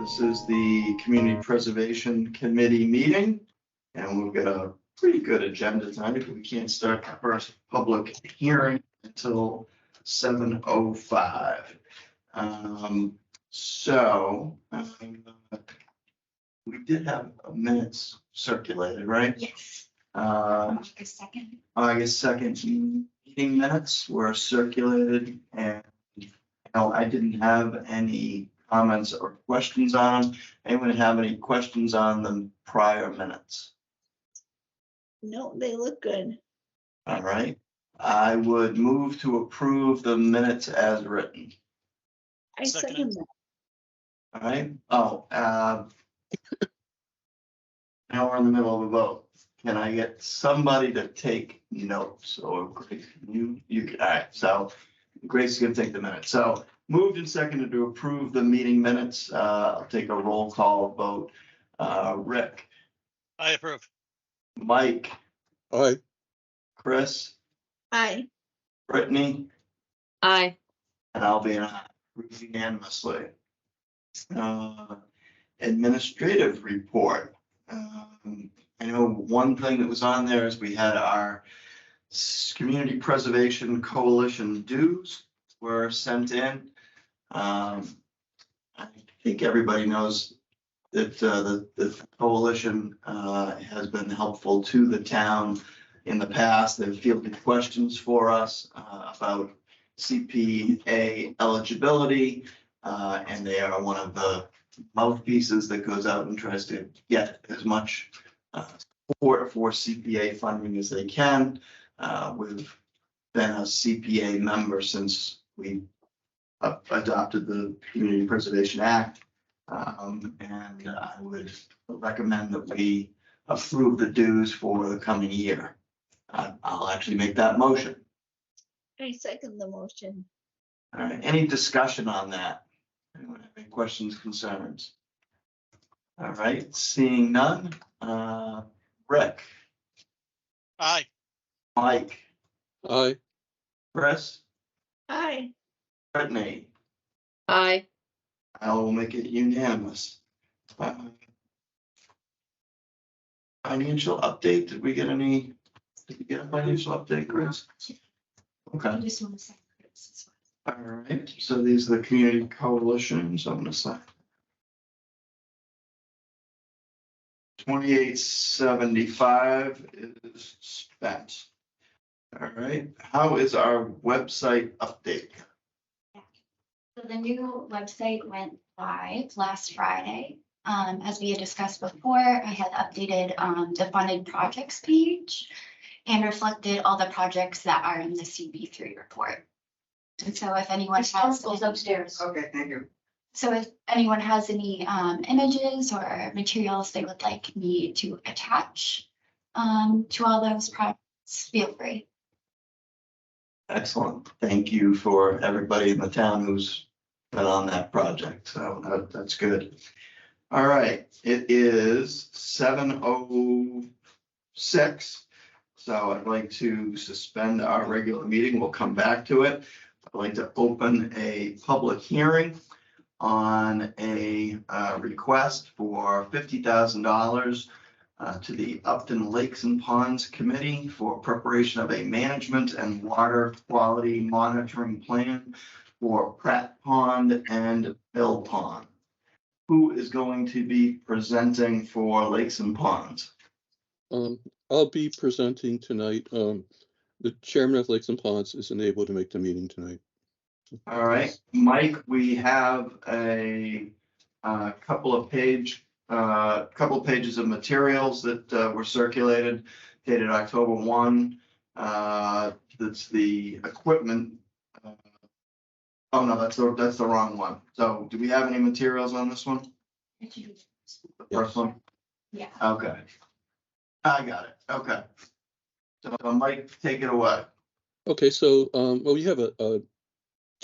This is the Community Preservation Committee meeting, and we've got a pretty good agenda tonight. We can't start the first public hearing until 7:05. We did have minutes circulated, right? Yes. August August 2nd. 2nd meeting minutes were circulated, and I didn't have any comments or questions on them. Anyone have any questions on the prior minutes? No, they look good. All right, I would move to approve the minutes as written. I Second. second that. All right, now we're in the middle of a vote. Can I get somebody to take notes, or Grace, you can, all right, so Grace is gonna take the minutes. So moved and seconded to approve the meeting minutes. I'll take a roll call vote. Rick, I approve. Mike, Aye. Chris, Aye. Brittany, Aye. and I'll be an aye, approved unanimously. Administrative report. I know one thing that was on there is we had our Community Preservation Coalition dues were sent in. I think everybody knows that the coalition has been helpful to the town in the past. They've fielded questions for us about CPA eligibility, and they are one of the mouthpieces that goes out and tries to get as much support for CPA funding as they can. We've been a CPA member since we adopted the Community Preservation Act. And I would recommend that we approve the dues for the coming year. I'll actually make that motion. I second the motion. All right, any discussion on that? Anyone have any questions, concerns? All right, seeing none. Rick, Aye. Mike, Aye. Chris, Aye. Brittany, Aye. I will make it unanimous. Financial update, did we get a financial update, Chris? Okay, just want to say. all right, so these are the community coalitions, I'm gonna sign. 2875 is spent. All right, how is our website update? So the new website went live last Friday. As we had discussed before, I had updated the funded projects page and reflected all the projects that are in the CB3 report. And so if anyone has upstairs. Okay, thank you. So if anyone has any images or materials they would like me to attach to all those projects, feel free. Excellent. Thank you for everybody in the town who's been on that project. So that's good. All right, it is 7:06. So I'd like to suspend our regular meeting. We'll come back to it. I'd like to open a public hearing on a request for $50,000 to the Upton Lakes and Ponds Committee for preparation of a management and water quality monitoring plan for Pratt Pond and Mill Pond. Who is going to be presenting for Lakes and Ponds? I'll be presenting tonight. The chairman of Lakes and Ponds isn't able to make the meeting tonight. All right, Mike, we have a couple of pages of materials that were circulated dated October 1. That's the equipment. Oh, no, that's the wrong one. So do we have any materials on this one? The first one? Yeah. Okay. I got it. Okay. So Mike, take it away. Okay, so well, we have a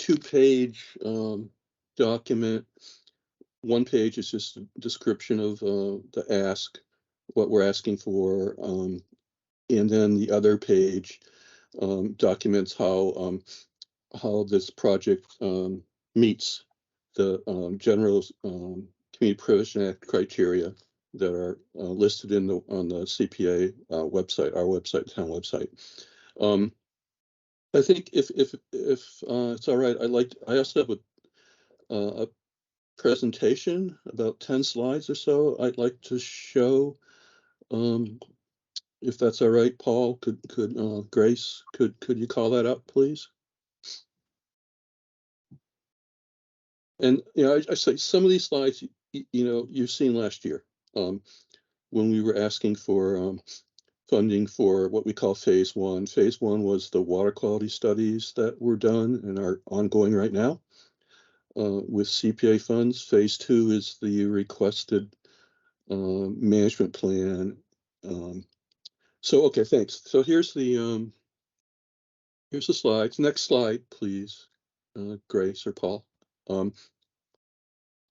2-page document. One page is just a description of the ask, what we're asking for, and then the other page documents how this project meets the general Community Preservation Act criteria that are listed on the CPA website, our website, town website. I think if it's all right, I also have a presentation, about 10 slides or so, I'd like to show. If that's all right, Paul, Grace, could you call that up, please? And I say some of these slides, you've seen last year, when we were asking for funding for what we call phase one. Phase one was the water quality studies that were done and are ongoing right now with CPA funds. Phase two is the requested management plan. So, okay, thanks. So here's the slides. Next slide, please, Grace or Paul.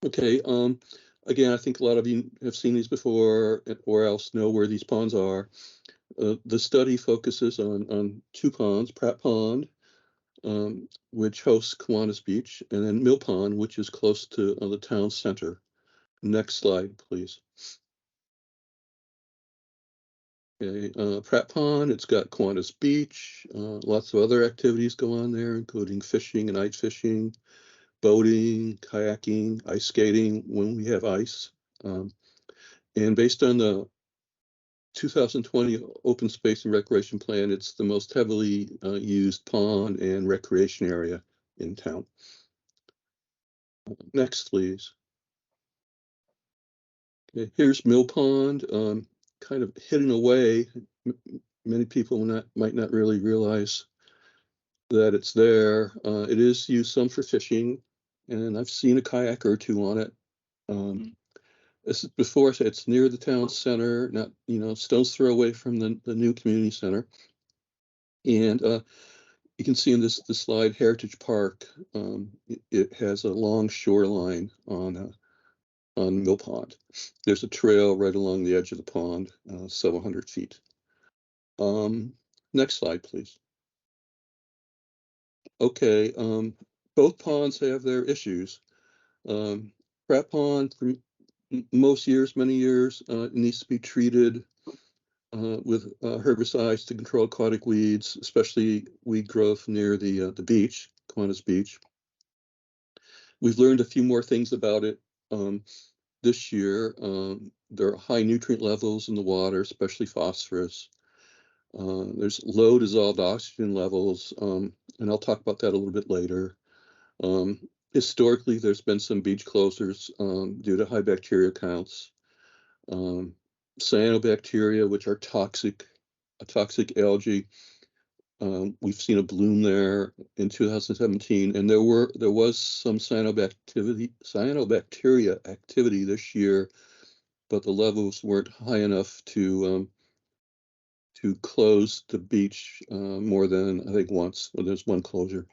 Okay, again, I think a lot of you have seen these before or else know where these ponds are. The study focuses on two ponds, Pratt Pond, which hosts Kiwanis Beach, and then Mill Pond, which is close to the town center. Next slide, please. Okay, Pratt Pond, it's got Kiwanis Beach, lots of other activities go on there, including fishing and ice fishing, boating, kayaking, ice skating when we have ice. And based on the 2020 Open Space and Recreation Plan, it's the most heavily used pond and recreation area in town. Next, please. Okay, here's Mill Pond, kind of hidden away. Many people might not really realize that it's there. It is used some for fishing, and I've seen a kayak or two on it. This is before, so it's near the town center, not, stone's throw away from the new community center. And you can see in this slide, Heritage Park, it has a long shoreline on Mill Pond. There's a trail right along the edge of the pond, several hundred feet. Next slide, please. Okay, both ponds have their issues. Pratt Pond, for many years, needs to be treated with herbicides to control aquatic weeds, especially weed growth near the beach, Kiwanis Beach. We've learned a few more things about it this year. There are high nutrient levels in the water, especially phosphorus. There's low dissolved oxygen levels, and I'll talk about that a little bit later. Historically, there's been some beach closures due to high bacteria counts. Cyanobacteria, which are a toxic algae. We've seen a bloom there in 2017, and there was some cyanobacteria activity this year, but the levels weren't high enough to close the beach more than, I think, once. Well, there's one closure.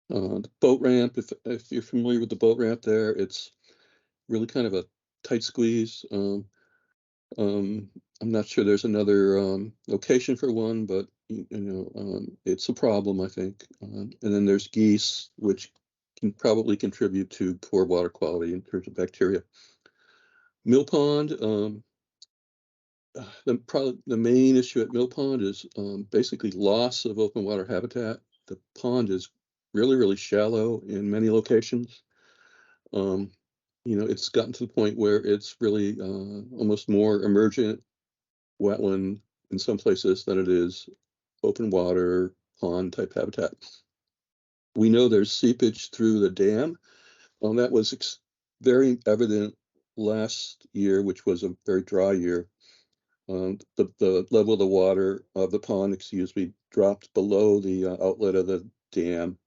The boat ramp, if you're familiar with the boat ramp there, it's really kind of a tight squeeze. I'm not sure there's another location for one, but it's a problem, I think. And then there's geese, which can probably contribute to poor water quality in terms of bacteria. Mill Pond, the main issue at Mill Pond is basically loss of open water habitat. The pond is really, really shallow in many locations. It's gotten to the point where it's really almost more emergent wetland in some places than it is open water pond type habitat. We know there's seepage through the dam. That was very evident last year, which was a very dry year. The level of the water of the pond, dropped below the outlet of the dam,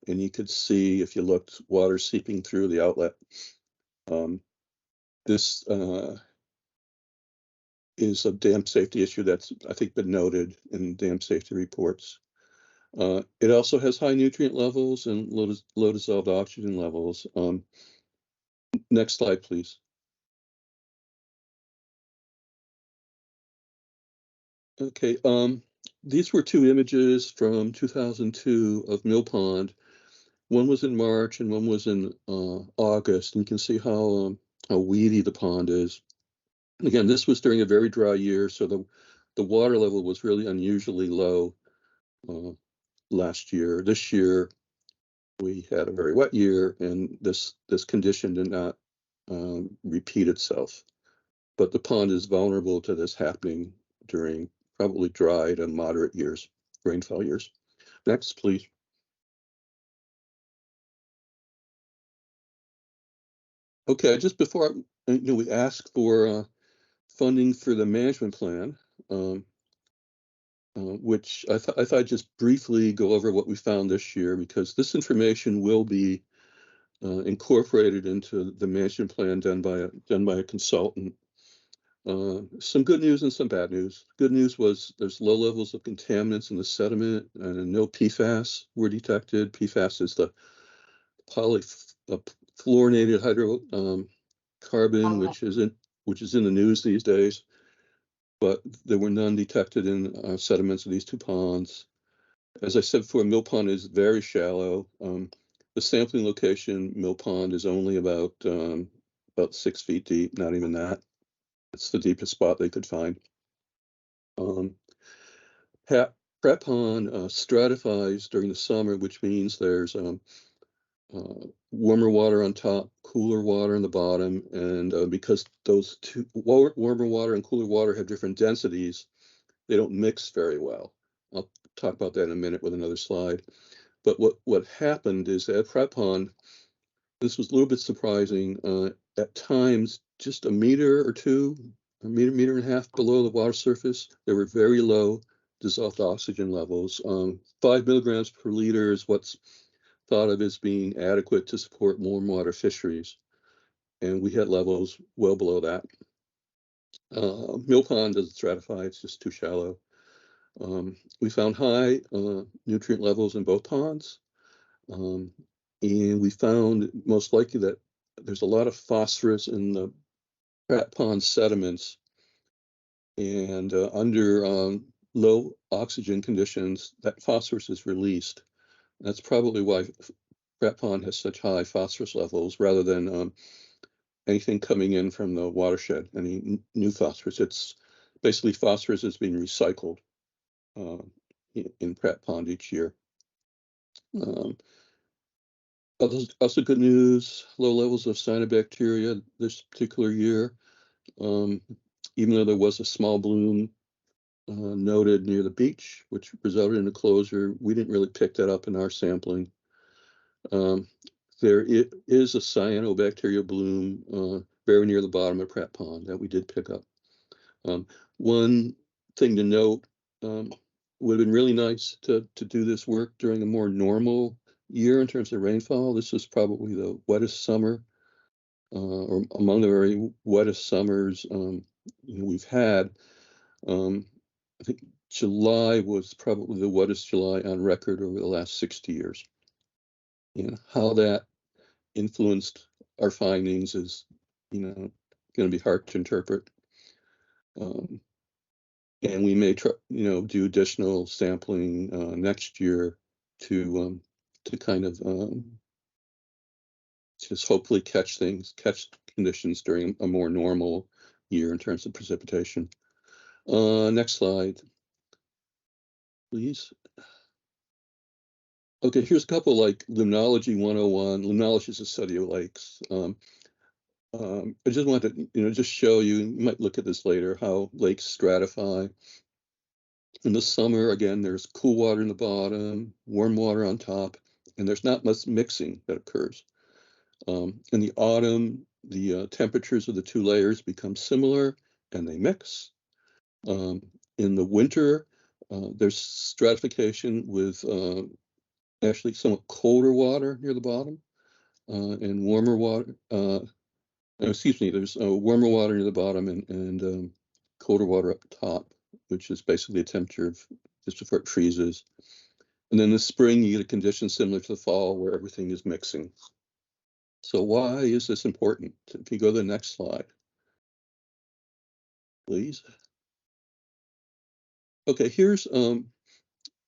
and you could see, if you looked, water seeping through the outlet. This is a dam safety issue that's, I think, been noted in dam safety reports. It also has high nutrient levels and low dissolved oxygen levels. Next slide, please. Okay, these were two images from 2002 of Mill Pond. One was in March and one was in August. And you can see how how weedy the pond is. Again, this was during a very dry year, so the water level was really unusually low last year. This year, we had a very wet year, and this condition did not repeat itself. But the pond is vulnerable to this happening during probably dry to moderate years, rainfall years. Next, please. Okay, just before we ask for funding for the management plan, which I thought I'd just briefly go over what we found this year, because this information will be incorporated into the management plan done by a consultant. Some good news and some bad news. Good news was there's low levels of contaminants in the sediment, and no PFAS were detected. PFAS is the polyfluorinated hydrocarbon, which is in the news these days. But there were none detected in sediments of these two ponds. As I said before, Mill Pond is very shallow. The sampling location, Mill Pond, is only about 6 feet deep, not even that. It's the deepest spot they could find. Pratt Pond stratifies during the summer, which means there's warmer water on top, cooler water on the bottom, and because those two warmer water and cooler water have different densities, they don't mix very well. I'll talk about that in a minute with another slide. But what happened is that at Pratt Pond, this was a little bit surprising. At times, just a meter or two, a meter and a half below the water surface, there were very low dissolved oxygen levels. 5 milligrams per liter is what's thought of as being adequate to support warm water fisheries. And we had levels well below that. Mill Pond doesn't stratify, it's just too shallow. We found high nutrient levels in both ponds. And we found most likely that there's a lot of phosphorus in the Pratt Pond sediments. And under low oxygen conditions, that phosphorus is released. That's probably why Pratt Pond has such high phosphorus levels rather than anything coming in from the watershed, any new phosphorus. It's basically phosphorus is being recycled in Pratt Pond each year. Also good news, low levels of cyanobacteria this particular year. Even though there was a small bloom noted near the beach, which resulted in a closure, we didn't really pick that up in our sampling. There is a cyanobacteria bloom very near the bottom of Pratt Pond that we did pick up. One thing to note, would have been really nice to do this work during a more normal year in terms of rainfall. This is probably the wettest summer, or among the very wettest summers we've had. I think July was probably the wettest July on record over the last 60 years. And how that influenced our findings is, going to be hard to interpret. And we may try, do additional sampling next year to kind of just hopefully catch conditions during a more normal year in terms of precipitation. Next slide, please. Okay, here's a couple like Limnology 101. Limnology is a study of lakes. I just wanted to, just show you, you might look at this later, how lakes stratify. In the summer, again, there's cool water in the bottom, warm water on top, and there's not much mixing that occurs. In the autumn, the temperatures of the two layers become similar and they mix. In the winter, there's stratification with actually somewhat colder water near the bottom and warmer water. There's warmer water near the bottom and colder water up top, which is basically the temperature of just before it freezes. And then in the spring, you get a condition similar to the fall where everything is mixing. So why is this important? If you go to the next slide, please. Okay, here's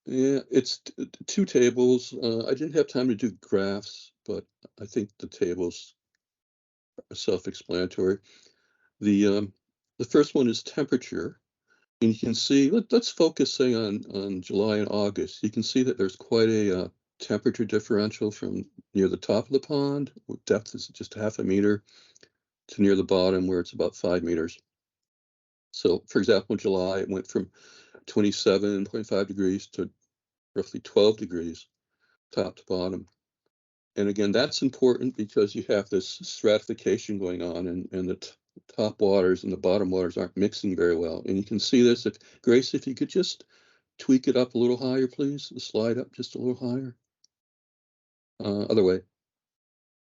it's two tables. I didn't have time to do graphs, but I think the tables self-explanatory. The first one is temperature. And you can see, let's focus, say, on July and August. You can see that there's quite a temperature differential from near the top of the pond, where depth is just 0.5 meter, to near the bottom, where it's about 5 meters. So, for example, in July, it went from 27.5 degrees to roughly 12 degrees, top to bottom. And again, that's important because you have this stratification going on, and the top waters and the bottom waters aren't mixing very well. And you can see this. Grace, if you could just tweak it up a little higher, please. The slide up just a little higher. Other way,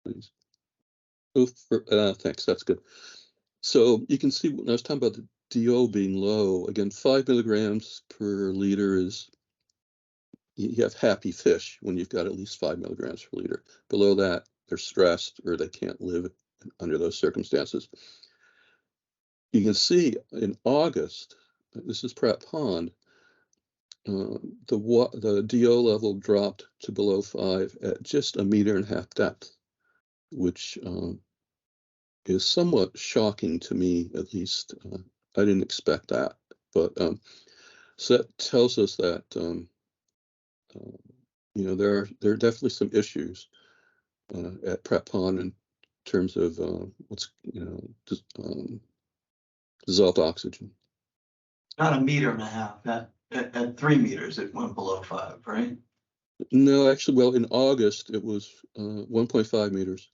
please. Thanks. That's good. So you can see when I was talking about the DO being low, again, 5 milligrams per liter is, you have happy fish when you've got at least 5 milligrams per liter. Below that, they're stressed or they can't live under those circumstances. You can see in August, this is Pratt Pond, the DO level dropped to below 5 at just 1.5 meters depth, which is somewhat shocking to me, at least. I didn't expect that, but so that tells us that there are definitely some issues at Pratt Pond in terms of what's dissolved oxygen. Not 1.5 meters. At 3 meters, it went below 5, right? No, actually, well, in August, it was 1.5 meters.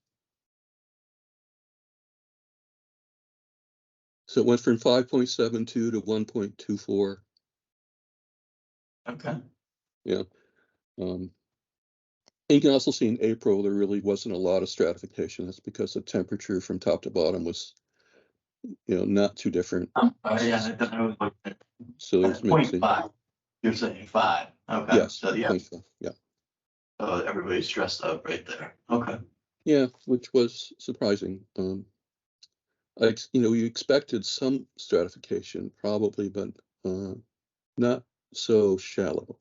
So it went from 5.72 to 1.24. Okay. Yeah. And you can also see in April, there really wasn't a lot of stratification. That's because the temperature from top to bottom was, not too different. Yeah, I was looking at So there's mixing. 0.5. You're saying 5. Okay. Yes. So yeah. 0.5, yeah. So everybody's stressed out right there. Okay. Yeah, which was surprising. We expected some stratification probably, but not so shallow.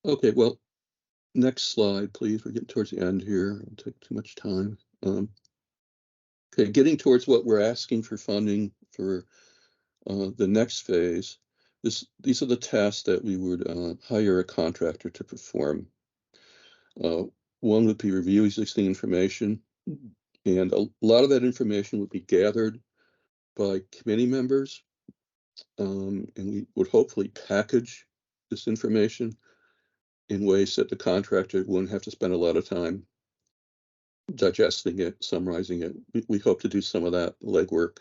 Okay, well, next slide, please. We're getting towards the end here. It'll take too much time. Okay, getting towards what we're asking for funding for the next phase. These are the tasks that we would hire a contractor to perform. One would be review existing information, and a lot of that information would be gathered by committee members, and we would hopefully package this information in ways that the contractor wouldn't have to spend a lot of time digesting it, summarizing it. We hope to do some of that legwork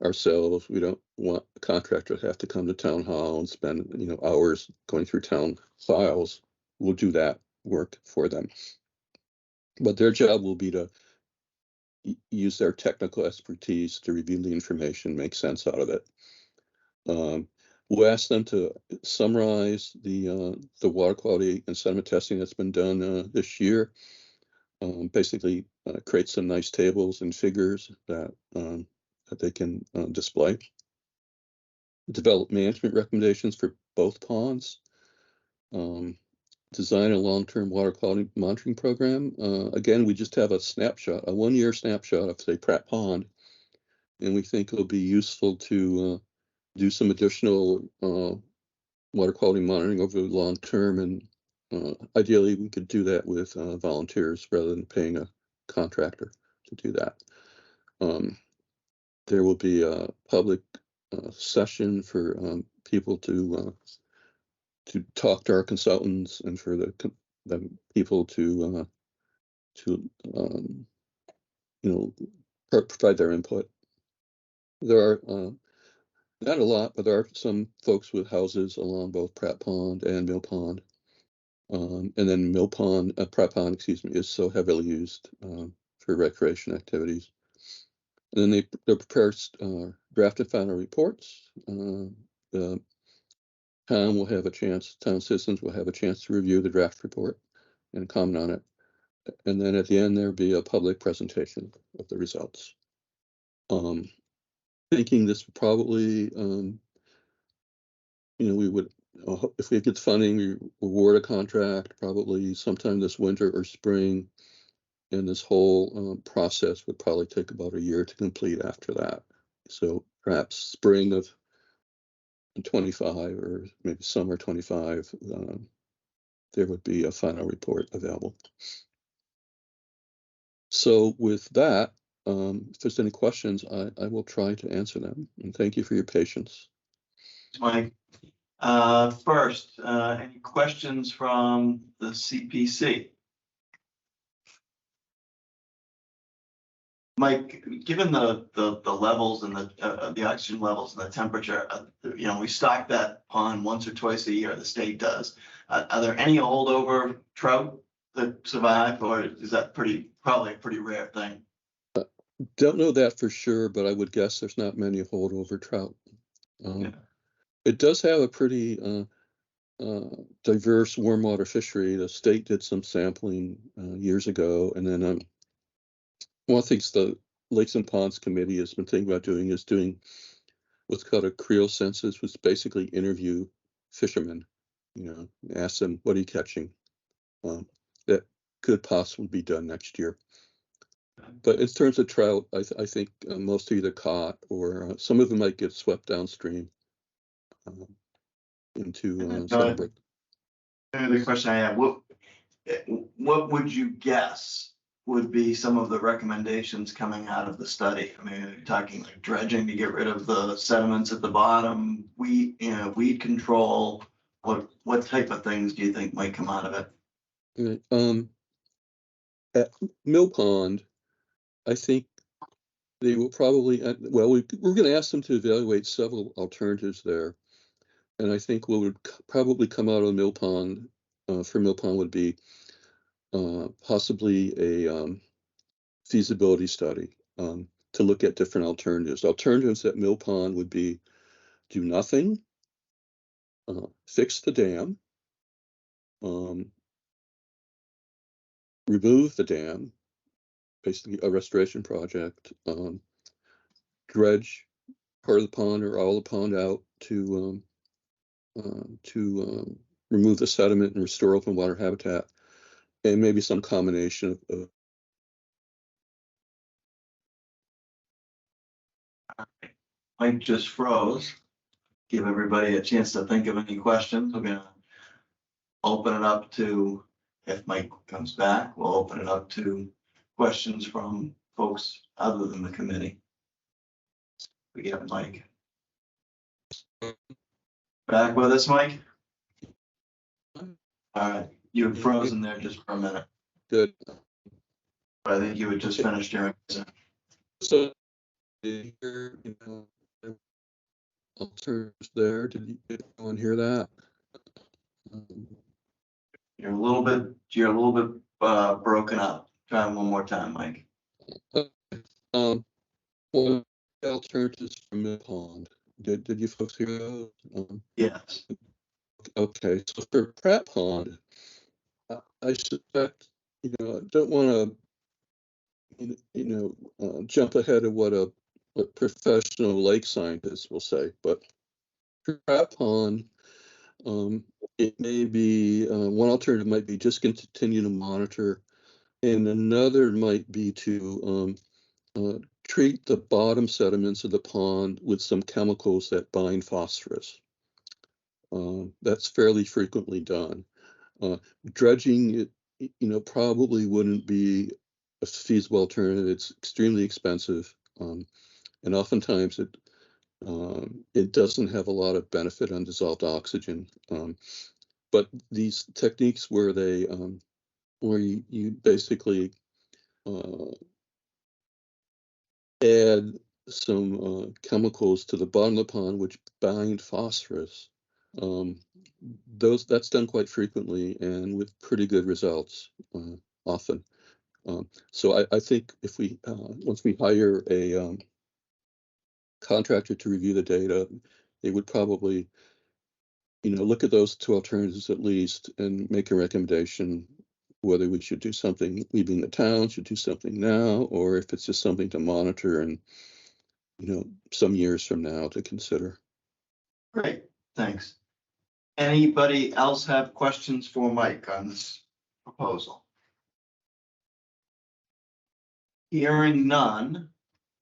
ourselves. We don't want the contractor to have to come to town hall and spend hours going through town files. We'll do that work for them, but their job will be to use their technical expertise to review the information, make sense out of it. We'll ask them to summarize the water quality and sediment testing that's been done this year. Basically, create some nice tables and figures that they can display. Develop management recommendations for both ponds. Design a long-term water quality monitoring program. Again, we just have a snapshot, a 1-year snapshot of, say, Pratt Pond, and we think it'll be useful to do some additional water quality monitoring over the long term, and ideally we could do that with volunteers rather than paying a contractor to do that. There will be a public session for people to talk to our consultants and for the people to provide their input. There are not a lot, but there are some folks with houses along both Pratt Pond and Mill Pond. And then Pratt Pond, is so heavily used for recreation activities. And then they prepare drafted final reports. The town citizens will have a chance to review the draft report and comment on it. And then at the end, there'll be a public presentation of the results. Thinking this would probably, we would, if we get funding, we award a contract probably sometime this winter or spring. And this whole process would probably take about a year to complete after that. So perhaps spring of 25 or maybe summer 25, there would be a final report available. So with that, if there's any questions, I will try to answer them. And thank you for your patience. Mike. First, any questions from the CPC? Mike, given the levels and the oxygen levels and the temperature, we stock that pond once or twice a year, the state does. Are there any holdover trout that survive, or is that probably a pretty rare thing? Don't know that for sure, but I would guess there's not many holdover trout. Yeah. It does have a pretty diverse warm water fishery. The state did some sampling years ago, and then one of the things the Lakes and Ponds Committee has been thinking about doing is doing what's called a creel census, which basically interview fishermen, ask them, what are you catching? That could possibly be done next year. But in terms of trout, I think most are either caught or some of them might get swept downstream into Sunbrook. The question I have, what would you guess would be some of the recommendations coming out of the study? I mean, are you talking like dredging to get rid of the sediments at the bottom, weed control? What type of things do you think might come out of it? At Mill Pond, I think they will probably, we're going to ask them to evaluate several alternatives there. And I think what would probably come out of Mill Pond, for Mill Pond, would be possibly a feasibility study to look at different alternatives. Alternatives at Mill Pond would be do nothing, fix the dam, remove the dam, basically a restoration project, dredge part of the pond or all the pond out to remove the sediment and restore open water habitat, and maybe some combination of Mike just froze. Give everybody a chance to think of any questions. We're gonna open it up to, if Mike comes back, we'll open it up to questions from folks other than the committee. We get Mike. Back with us, Mike? All right, you were frozen there just for a minute. good. But I think you had just finished your answer. So did you hear, alternatives there? Did anyone hear that? You're a little bit broken up. Try one more time, Mike. Well, alternatives from Mill Pond. Did you folks hear those? Yes. Okay, so for Pratt Pond, I suspect, I don't want to, jump ahead of what a professional lake scientist will say, but for Pratt Pond, it may be, one alternative might be just continue to monitor, and another might be to treat the bottom sediments of the pond with some chemicals that bind phosphorus. That's fairly frequently done. Dredging, probably wouldn't be a feasible alternative. It's extremely expensive, and oftentimes it doesn't have a lot of benefit on dissolved oxygen. But these techniques where they where you basically add some chemicals to the bottom of the pond which bind phosphorus, that's done quite frequently and with pretty good results often. So I think if we once we hire a contractor to review the data, they would probably look at those two alternatives at least and make a recommendation whether we should do something, we being the town should do something now, or if it's just something to monitor and some years from now to consider. Great, thanks. Anybody else have questions for Mike on this proposal? Hearing none,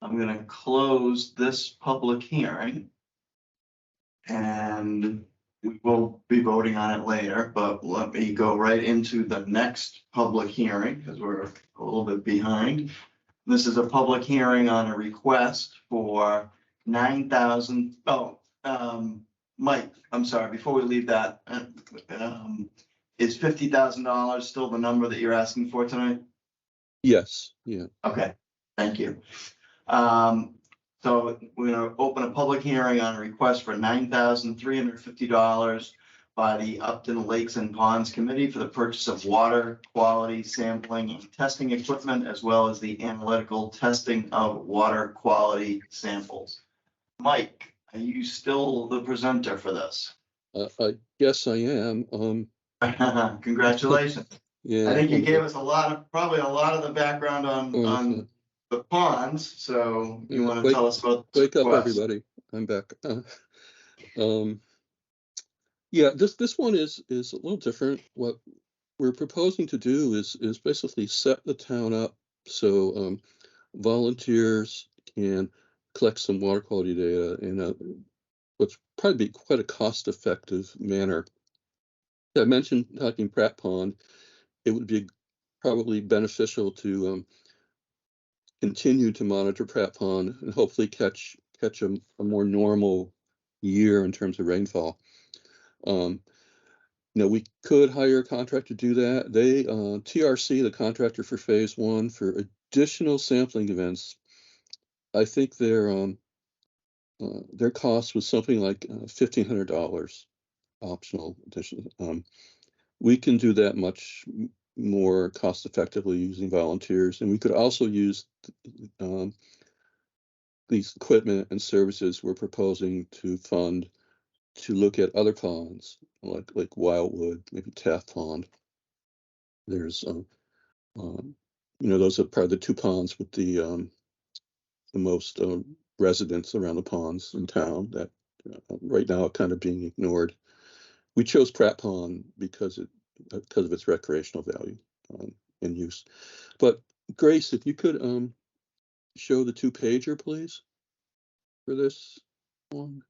I'm gonna close this public hearing. And we will be voting on it later, but let me go right into the next public hearing, because we're a little bit behind. This is a public hearing on a request for 9,000. Mike, I'm sorry, before we leave that, is $50,000 still the number that you're asking for tonight? Yes, yeah. Okay, thank you. So we're gonna open a public hearing on a request for $9,350 by the Upton Lakes and Ponds Committee for the purchase of water quality sampling and testing equipment, as well as the analytical testing of water quality samples. Mike, are you still the presenter for this? I guess I am. Congratulations. Yeah. I think you gave us probably a lot of the background Oh, on the ponds, so you want to Wake- tell us about. the Wake up, request? everybody. I'm back. Yeah, this one is a little different. What we're proposing to do is basically set the town up so volunteers can collect some water quality data in what's probably be quite a cost-effective manner. I mentioned talking Pratt Pond. It would be probably beneficial to continue to monitor Pratt Pond and hopefully catch a more normal year in terms of rainfall. We could hire a contractor to do that. They TRC, the contractor for phase 1, for additional sampling events, I think their cost was something like $1,500 optional addition. We can do that much more cost effectively using volunteers, and we could also use these equipment and services we're proposing to fund to look at other ponds like Wildwood, maybe Taft Pond. There's those are part of the 2 ponds with the most residents around the ponds in town that right now are kind of being ignored. We chose Pratt Pond because of its recreational value and use. But Grace, if you could show the 2-pager, please, for this one.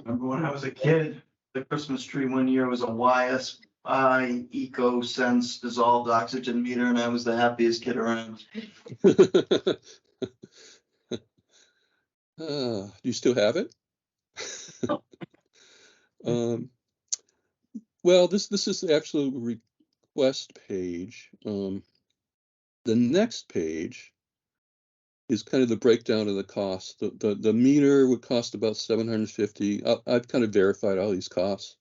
Remember when I was a kid, the Christmas tree one year was a YSI EcoSense dissolved oxygen meter, and I was the happiest kid around. Do you still have it? Well, this is the actual request page. The next page is kind of the breakdown of the cost. The meter would cost about $750. I've kind of verified all these costs.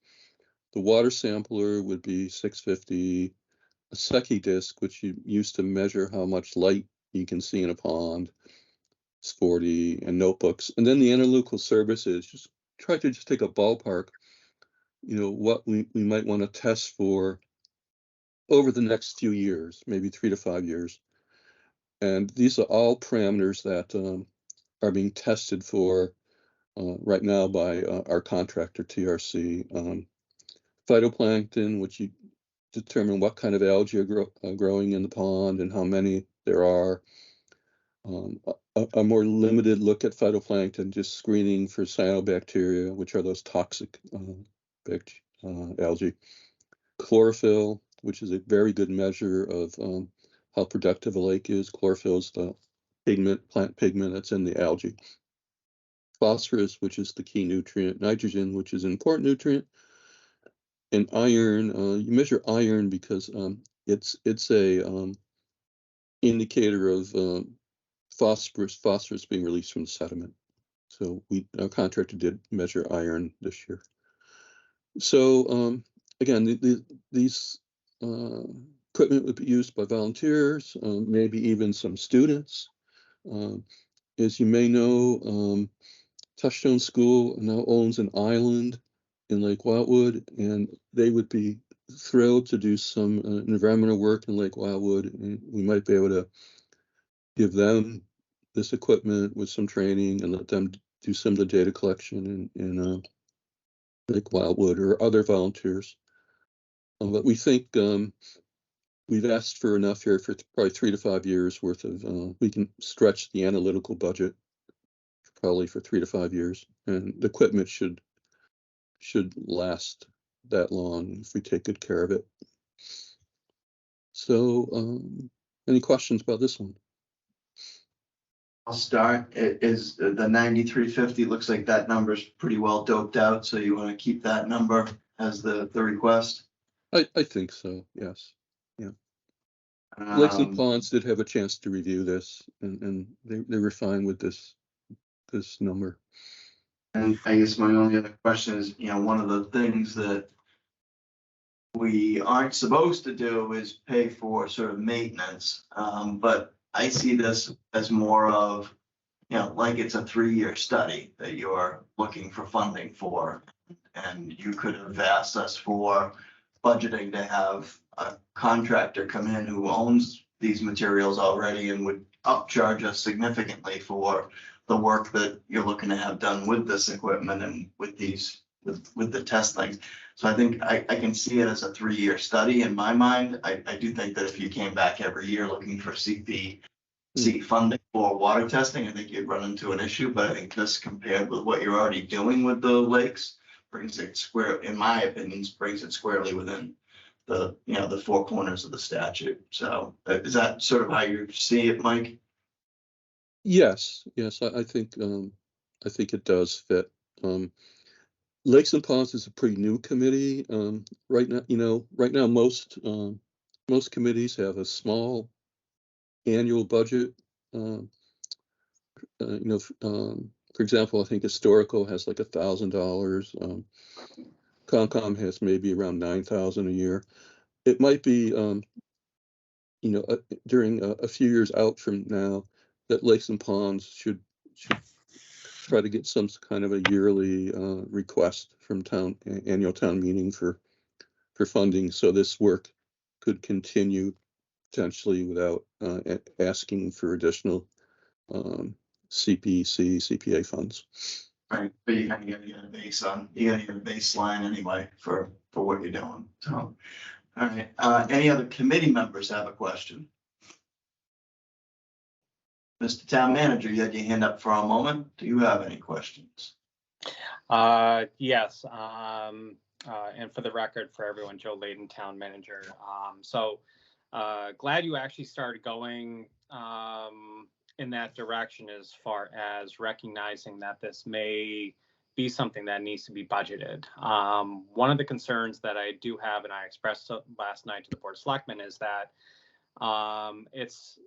The water sampler would be $650. A Secchi disc, which you use to measure how much light you can see in a pond, is $40, and notebooks. And then the analytical services, just try to take a ballpark, what we might want to test for over the next few years, maybe 3 to 5 years. And these are all parameters that are being tested for right now by our contractor, TRC. Phytoplankton, which you determine what kind of algae are growing in the pond and how many there are. A more limited look at phytoplankton, just screening for cyanobacteria, which are those toxic algae. Chlorophyll, which is a very good measure of how productive a lake is. Chlorophyll is the plant pigment that's in the algae. Phosphorus, which is the key nutrient. Nitrogen, which is an important nutrient. And iron, you measure iron because it's a indicator of phosphorus being released from the sediment. So our contractor did measure iron this year. So again, these equipment would be used by volunteers, maybe even some students. As you may know, Touchstone School now owns an island in Lake Wildwood, and they would be thrilled to do some environmental work in Lake Wildwood, and we might be able to give them this equipment with some training and let them do some of the data collection in Lake Wildwood or other volunteers. But we think we've asked for enough here for probably 3 to 5 years worth of, we can stretch the analytical budget probably for 3 to 5 years, and the equipment should last that long if we take good care of it. So, any questions about this one? I'll start. It is the 9350, looks like that number's pretty well doped out, so you want to keep that number as the request? I think so, yes. Lakes and Ponds did have a chance to review this, and they were fine with this number. And I guess my only other question is, one of the things that we aren't supposed to do is pay for sort of maintenance. But I see this as more of, like it's a 3-year study that you're looking for funding for. And you could have asked us for budgeting to have a contractor come in who owns these materials already and would upcharge us significantly for the work that you're looking to have done with this equipment and with these, with the test things. So I think I can see it as a 3-year study in my mind. I do think that if you came back every year looking for CP funding for water testing, I think you'd run into an issue. But I think this, compared with what you're already doing with the lakes, brings it in my opinion, brings it squarely within the, the 4 corners of the statute. So is that sort of how you see it, Mike? Yes, I think it does fit. Lakes and Ponds is a pretty new committee. Right now, most committees have a small annual budget. For example, I think Historical has like $1,000. Concom has maybe around $9,000 a year. It might be, during a few years out from now, that Lakes and Ponds should try to get some kind of a yearly request from annual town meeting for funding, so this work could continue potentially without asking for additional CPA funds. Right, but you kind of gotta get a baseline anyway for what you're doing. So, all right. Any other committee members have a question? Mr. Town Manager, you had your hand up for a moment. Do you have any questions? Yes. And for the record, for everyone, Joe Layden, Town Manager. Glad you actually started going in that direction as far as recognizing that this may be something that needs to be budgeted. One of the concerns that I do have, and I expressed last night to the Board of Selectmen, is that it's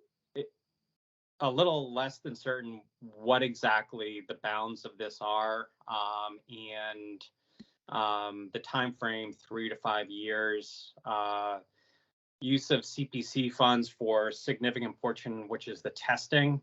a little less than certain what exactly the bounds of this are, and the time frame, 3 to 5 years, use of CPC funds for significant portion, which is the testing.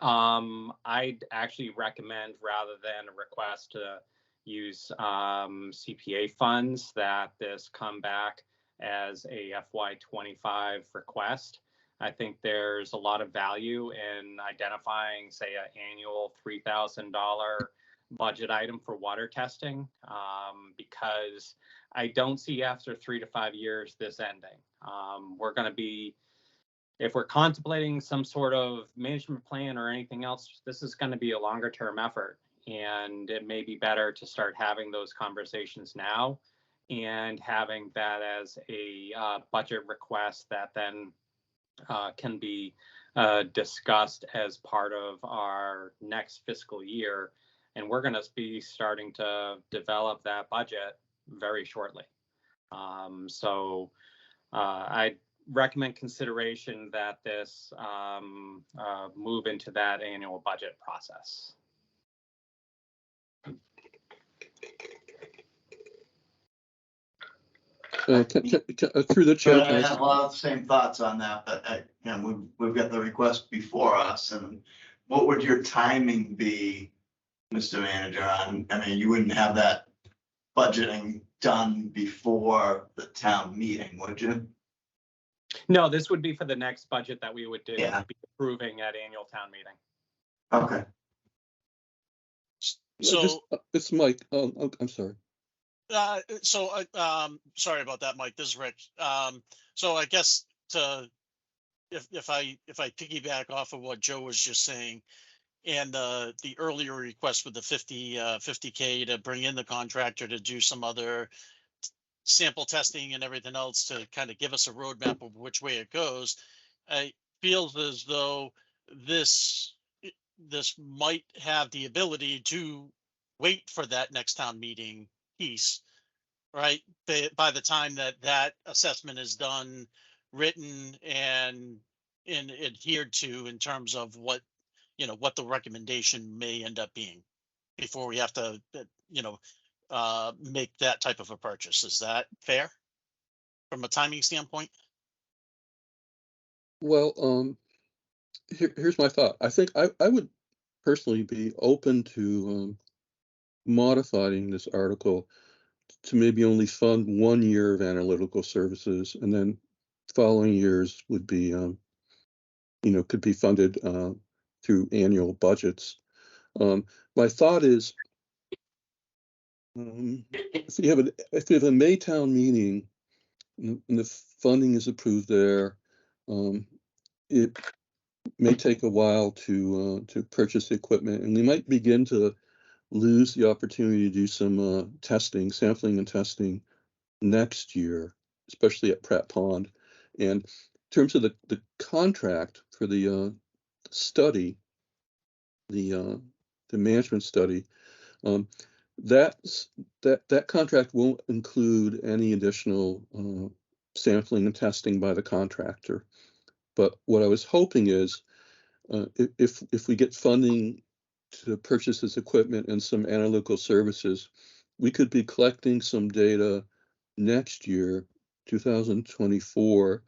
I'd actually recommend, rather than a request to use CPA funds, that this come back as a FY25 request. I think there's a lot of value in identifying, say, an annual $3,000 budget item for water testing, because I don't see after 3 to 5 years this ending. We're going to be, if we're contemplating some sort of management plan or anything else, this is going to be a longer term effort, and it may be better to start having those conversations now and having that as a budget request that then can be discussed as part of our next fiscal year. And we're going to be starting to develop that budget very shortly. I recommend consideration that this move into that annual budget process. Through the chair. I have a lot of the same thoughts on that, but we've got the request before us. And what would your timing be Mr. Manager, I mean, you wouldn't have that budgeting done before the town meeting, would you? No, this would be for the next budget that we would do, Yeah. be approving at annual town meeting. Okay. So, It's Mike. I'm sorry. sorry about that, Mike. This is Rich. So I guess if I piggyback off of what Joe was just saying, and the earlier request with the 50K to bring in the contractor to do some other sample testing and everything else to kind of give us a roadmap of which way it goes, it feels as though this might have the ability to wait for that next town meeting piece, right? By the time that assessment is done, written and adhered to in terms of what the recommendation may end up being before we have to, make that type of a purchase. Is that fair from a timing standpoint? Well, here's my thought. I think I would personally be open to modifying this article to maybe only fund 1 year of analytical services, and then following years would be, could be funded through annual budgets. My thought is, if you have a Maytown meeting and the funding is approved there, it may take a while to purchase the equipment, and we might begin to lose the opportunity to do some sampling and testing next year, especially at Pratt Pond. And in terms of the contract for the study, the management study, that contract won't include any additional sampling and testing by the contractor. But what I was hoping is, if we get funding to purchase this equipment and some analytical services, we could be collecting some data next year, 2024,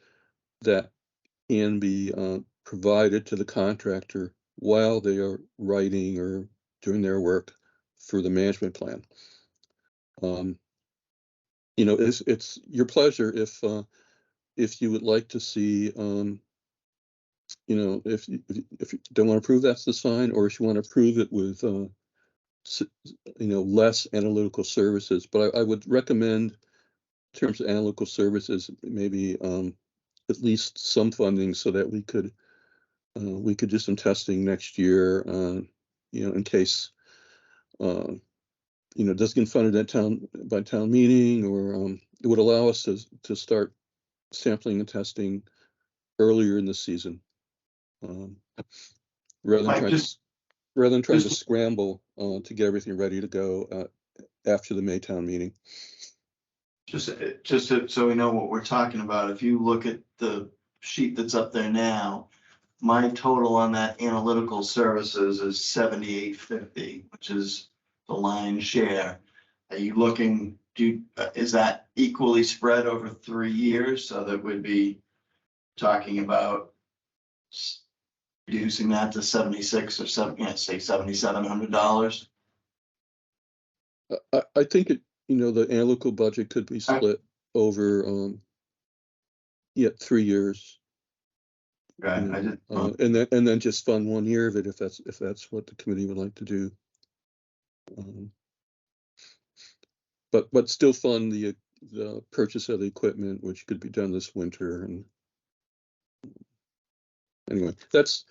that can be provided to the contractor while they are writing or doing their work for the management plan. It's your pleasure if you would like to see, if you don't want to approve, that's the sign, or if you want to approve it with, less analytical services. But I would recommend, in terms of analytical services, maybe at least some funding so that we could do some testing next year, in case it doesn't get funded at town meeting, or it would allow us to start sampling and testing earlier in the season, rather than trying to scramble to get everything ready to go after the Maytown meeting. Just so we know what we're talking about, if you look at the sheet that's up there now, my total on that analytical services is $78.50, which is the lion's share. Are you looking, is that equally spread over 3 years, so that we'd be talking about reducing that to 76 or say $7,700? I think the analytical budget could be split over 3 years. Right. And then just fund 1 year of it if that's what the committee would like to do. But still fund the purchase of the equipment, which could be done this winter. And anyway, that's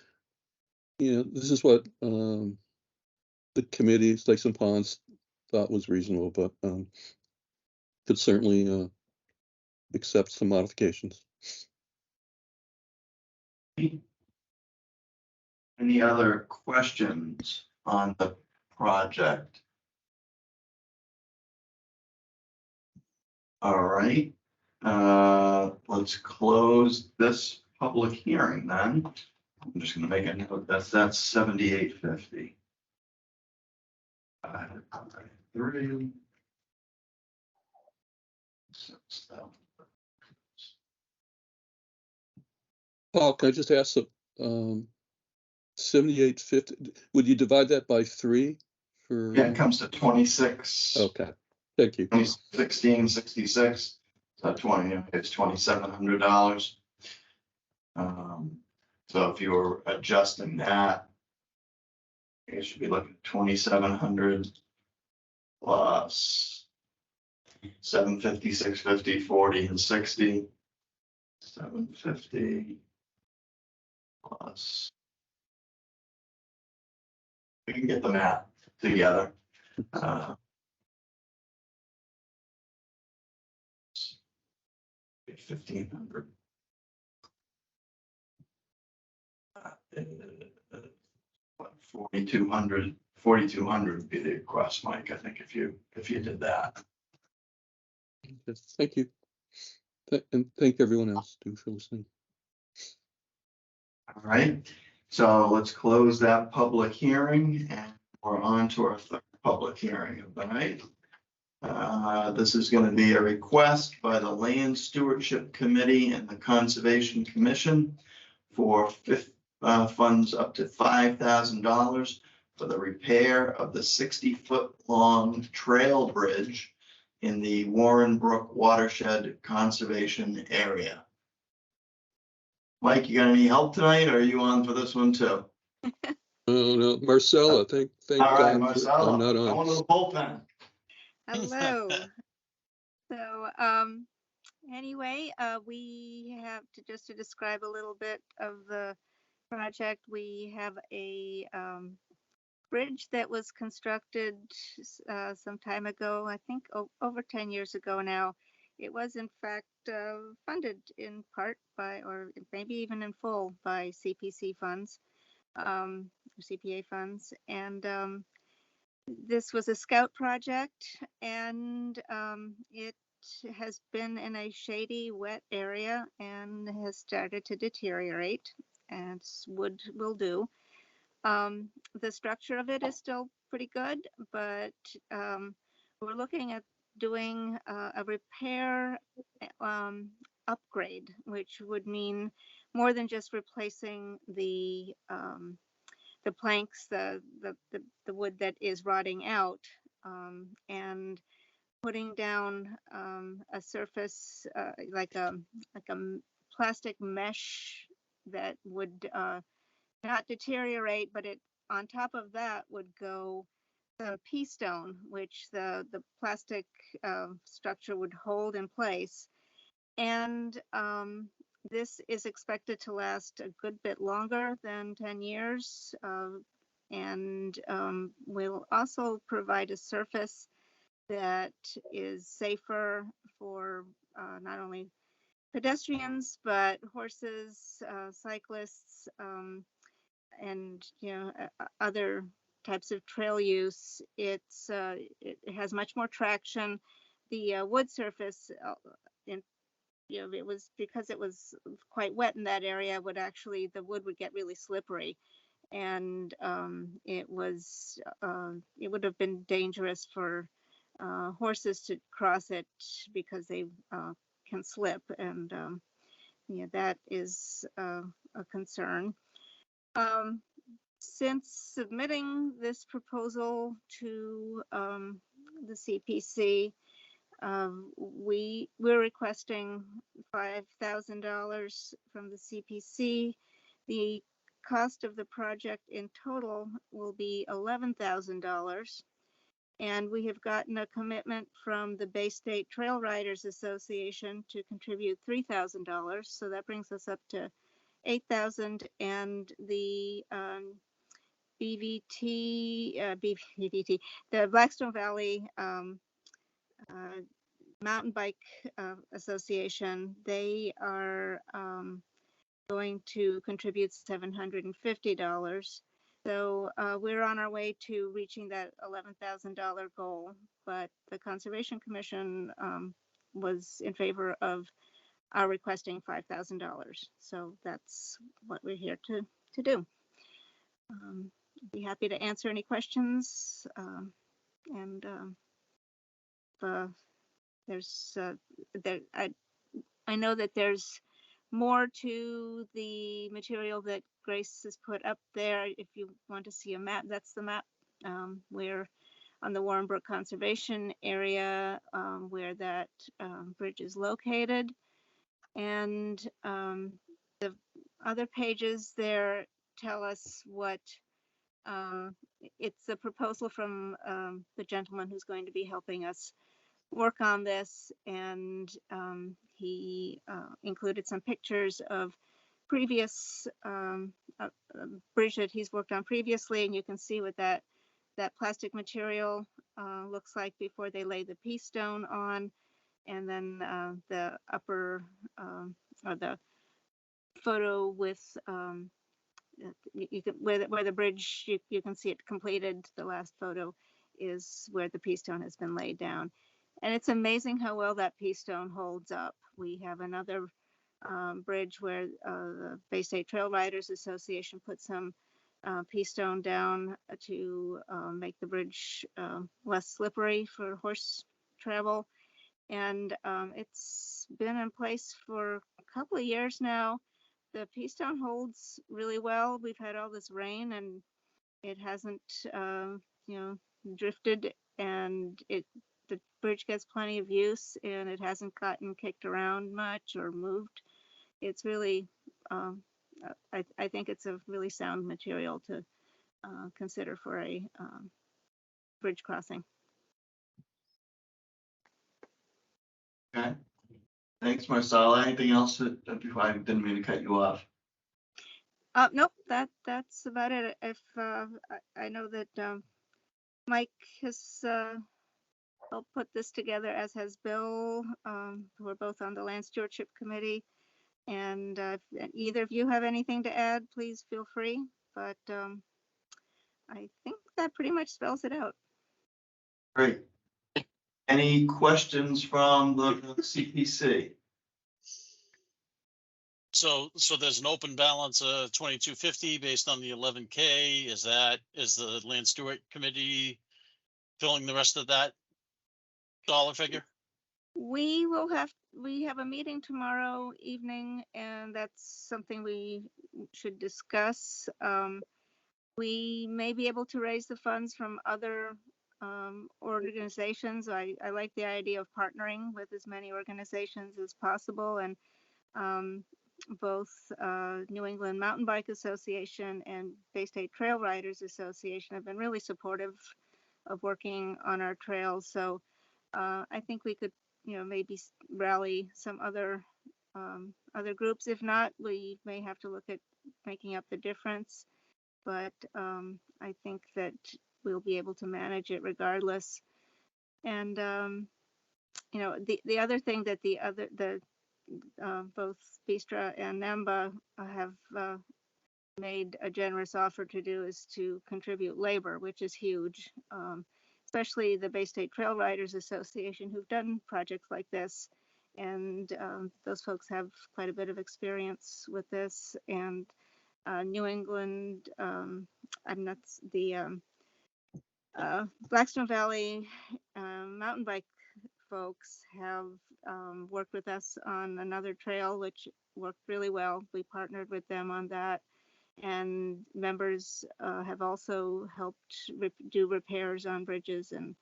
this is what the committee, Lakes and Ponds, thought was reasonable, but could certainly accept some modifications. Any other questions on the project? All right, let's close this public hearing then. I'm just gonna make a note, that's $78.50. 3. Paul, can I just ask, $78.50, would you divide that by 3 for? Yeah, it comes to 26. Okay, thank you. 1666, so 20, it's $2,700. So if you were adjusting that, you should be looking at 2,700 plus 750, 650, 40, and 60. 750 plus. We can get the math together. 1,500. 4,200 would be the request, Mike, I think, if you did that. Yes, thank you. And thank everyone else too for listening. All right, so let's close that public hearing and we're on to our third public hearing of the night. This is going to be a request by the Land Stewardship Committee and the Conservation Commission for funds up to $5,000 for the repair of the 60-foot long trail bridge in the Warren Brook Watershed Conservation Area. Mike, you got any help tonight, or are you on for this one too? Oh, no, Marcella, thank All right, God Marcella, I'm not I on. want the bullpen. Hello. So, anyway, we have to describe a little bit of the project. We have a bridge that was constructed some time ago, I think over 10 years ago now. It was in fact funded in part by, or maybe even in full by CPC funds, or CPA funds. And this was a scout project, and it has been in a shady, wet area and has started to deteriorate, and wood will do. The structure of it is still pretty good, but we're looking at doing a repair upgrade, which would mean more than just replacing the planks, the wood that is rotting out, and putting down a surface like a plastic mesh that would not deteriorate, but it on top of that would go the pea stone, which the plastic structure would hold in place. And this is expected to last a good bit longer than 10 years, and will also provide a surface that is safer for not only pedestrians, but horses, cyclists, and other types of trail use. It has much more traction. The wood surface, it was because it was quite wet in that area, the wood would get really slippery, and it would have been dangerous for horses to cross it because they can slip, and that is a concern. Since submitting this proposal to the CPC, we're requesting $5,000 from the CPC. The cost of the project in total will be $11,000. And we have gotten a commitment from the Bay State Trail Riders Association to contribute $3,000. So that brings us up to $8,000, and the BVT, the Blackstone Valley Mountain Bike Association, they are going to contribute $750. So we're on our way to reaching that $11,000 goal, but the Conservation Commission was in favor of our requesting $5,000. So that's what we're here to do. I'd be happy to answer any questions, and there's I know that there's more to the material that Grace has put up there. If you want to see a map, that's the map We're on the Warrenbrook Conservation Area, where that bridge is located. And the other pages there tell us what it's a proposal from the gentleman who's going to be helping us work on this, and he included some pictures of previous bridge that he's worked on previously, and you can see what that plastic material looks like before they lay the pea stone on, and then the upper or the photo with you can where the bridge you can see it completed. The last photo is where the pea stone has been laid down, and it's amazing how well that pea stone holds up. We have another bridge where the Bay State Trail Riders Association put some pea stone down to make the bridge less slippery for horse travel, and it's been in place for a couple of years now. The pea stone holds really well. We've had all this rain and it hasn't, drifted, and the bridge gets plenty of use, and it hasn't gotten kicked around much or moved. It's really, I think it's a really sound material to consider for a bridge crossing. Okay. Thanks, Marcella. Anything else before I didn't mean to cut you off? Nope, that's about it. If I know that Mike has helped put this together, as has Bill. We're both on the Land Stewardship Committee, and if either of you have anything to add, please feel free. But I think that pretty much spells it out. Great. Any questions from the CPC? So there's an open balance of 2250 based on the 11K. Is the Land Stewart Committee filling the rest of that dollar figure? We have a meeting tomorrow evening, and that's something we should discuss. We may be able to raise the funds from other organizations. I like the idea of partnering with as many organizations as possible, and both New England Mountain Bike Association and Bay State Trail Riders Association have been really supportive of working on our trails. So I think we could, maybe rally some other groups. If not, we may have to look at making up the difference. But I think that we'll be able to manage it regardless. And the other thing that both Bistra and NEMBA have made a generous offer to do is to contribute labor, which is huge, especially the Bay State Trail Riders Association, who've done projects like this. And those folks have quite a bit of experience with this. And New England, Blackstone Valley mountain bike folks have worked with us on another trail, which worked really well. We partnered with them on that, and members have also helped do repairs on bridges and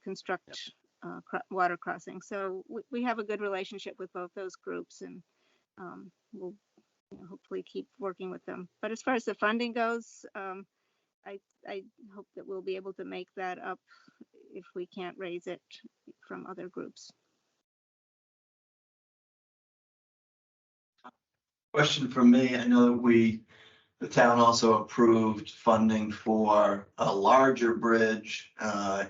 construct water crossings. So we have a good relationship with both those groups, and we'll hopefully keep working with them. But as far as the funding goes, I hope that we'll be able to make that up if we can't raise it from other groups. Question from me. I know that the town also approved funding for a larger bridge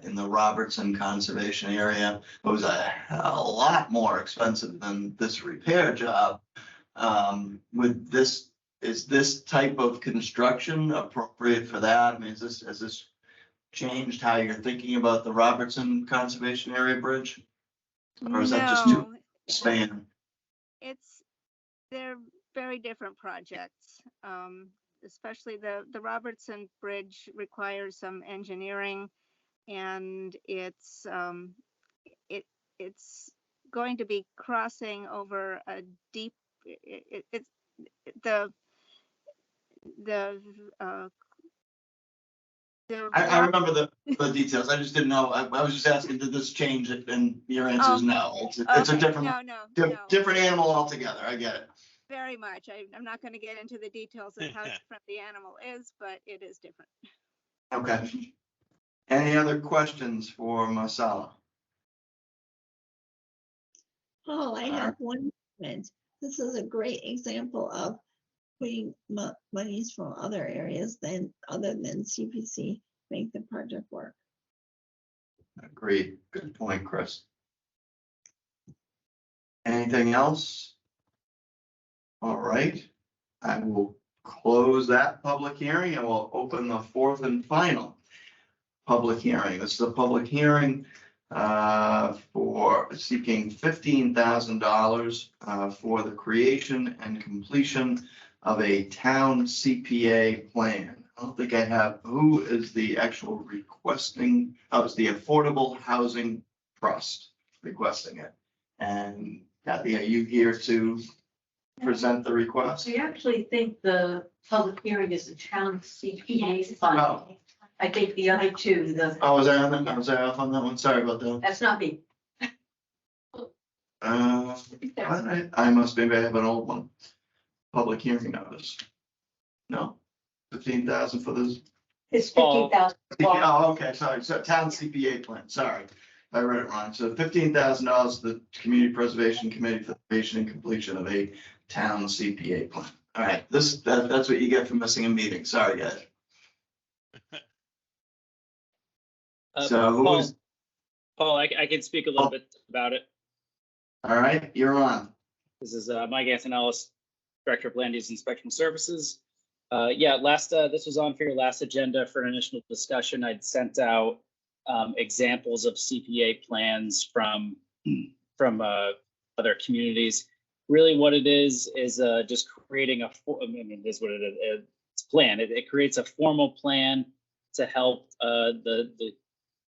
in the Robertson Conservation Area. It was a lot more expensive than this repair job. Is this type of construction appropriate for that? I mean, has this changed how you're thinking about the Robertson Conservation Area Bridge? Or is that just too span? They're very different projects. Especially the Robertson Bridge requires some engineering, and it's going to be crossing over a deep. The I remember the details. I just didn't know. I was just asking, did this change it? And your answer is no. It's a Okay, different, no. different animal altogether. I get it. Very much. I'm not going to get into the details of how different the animal is, but it is different. Okay. Any other questions for Marcella? Oh, I have one comment. This is a great example of putting monies from other areas other than CPC, make the project work. Agreed. Good point, Chris. Anything else? All right. I will close that public hearing and we'll open the fourth and final public hearing. This is a public hearing for seeking $15,000 for the creation and completion of a town CPA plan. I don't think I have, who is the actual requesting? Oh, it's the Affordable Housing Trust requesting it. And Kathy, are you here to present the request? I actually think the public hearing is the town CPA fund. Oh. I think the other two, Oh, was I on that? Was I off on that one? Sorry about that. that's not me. I must maybe I have an old one. Public hearing notice. No, 15,000 for this. It's 15,000. Oh, okay, sorry. So town CPA plan, sorry. I read it wrong. So $15,000 to the Community Preservation Committee for the creation and completion of a town CPA plan. All right, that's what you get for missing a meeting. Sorry, guys. So who's, Paul, I can speak a little bit about it. all right, you're on. This is Mike Antonellis, Director of Land Use Inspection Services. This was on for your last agenda for an initial discussion. I'd sent out examples of CPA plans from other communities. Really what it is just creating it is what it is. It's a plan. It creates a formal plan to help the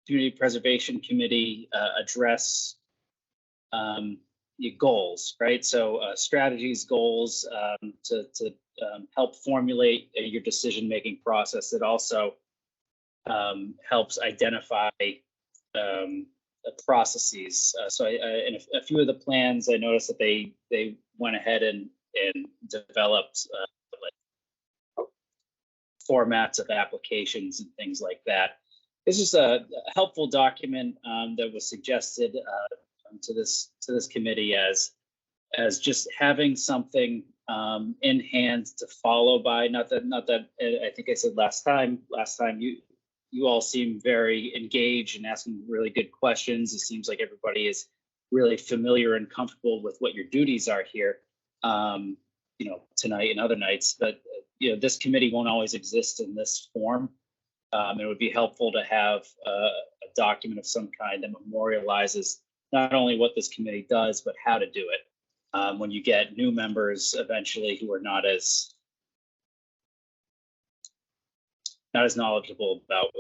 Community Preservation Committee address your goals, right? So strategies, goals to help formulate your decision-making process. It also helps identify processes. So in a few of the plans, I noticed that they went ahead and developed formats of applications and things like that. This is a helpful document that was suggested to this committee as just having something in hand to follow by. Not that I think I said last time you all seem very engaged and asking really good questions. It seems like everybody is really familiar and comfortable with what your duties are here, tonight and other nights. But this committee won't always exist in this form. It would be helpful to have a document of some kind that memorializes not only what this committee does, but how to do it. When you get new members eventually who are not as knowledgeable about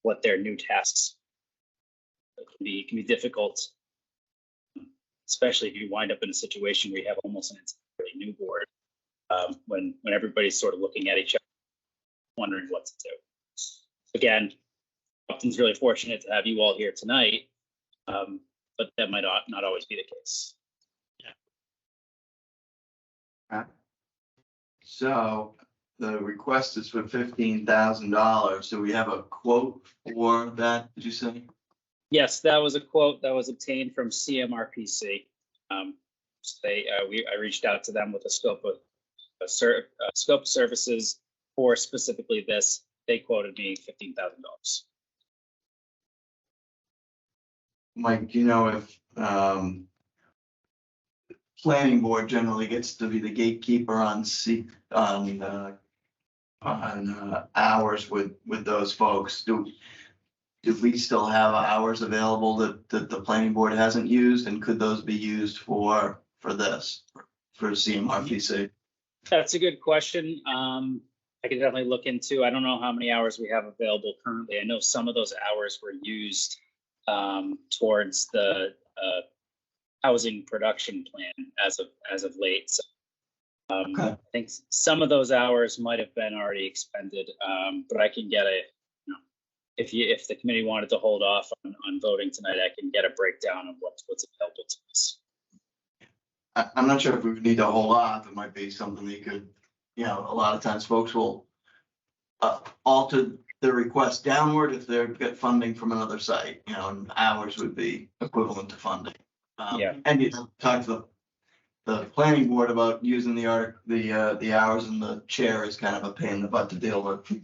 what their new tasks can be difficult, especially if you wind up in a situation where you have almost an entirely new board, when everybody's sort of looking at each other, wondering what to do. Again, Upton's really fortunate to have you all here tonight, but that might not always be the case. So the request is for $15,000. Do we have a quote for that? Did you say? Yes, that was a quote that was obtained from CMRPC. I reached out to them with a scope of services for specifically this. They quoted me $15,000. Mike, do you know if planning board generally gets to be the gatekeeper on hours with those folks? Do we still have hours available that the planning board hasn't used, and could those be used for this, for CMRPC? That's a good question. I could definitely look into. I don't know how many hours we have available currently. I know some of those hours were used towards the housing production plan as of late. So Okay. I think some of those hours might have been already expended, but I can get a if the committee wanted to hold off on voting tonight, I can get a breakdown of what's available to us. I'm not sure if we need to hold off. It might be something that you could, you know, a lot of times folks will alter the request downward if they've got funding from another site, you know, and ours would be equivalent to funding. Yeah. And you talk to the planning board about using the hours, and the chair is kind of a pain in the butt to deal with.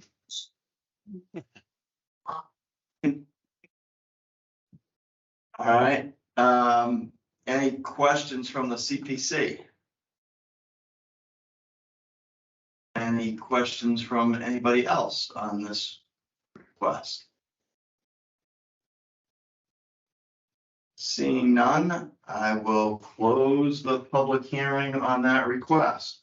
All right, any questions from the CPC? Any questions from anybody else on this request? Seeing none, I will close the public hearing on that request.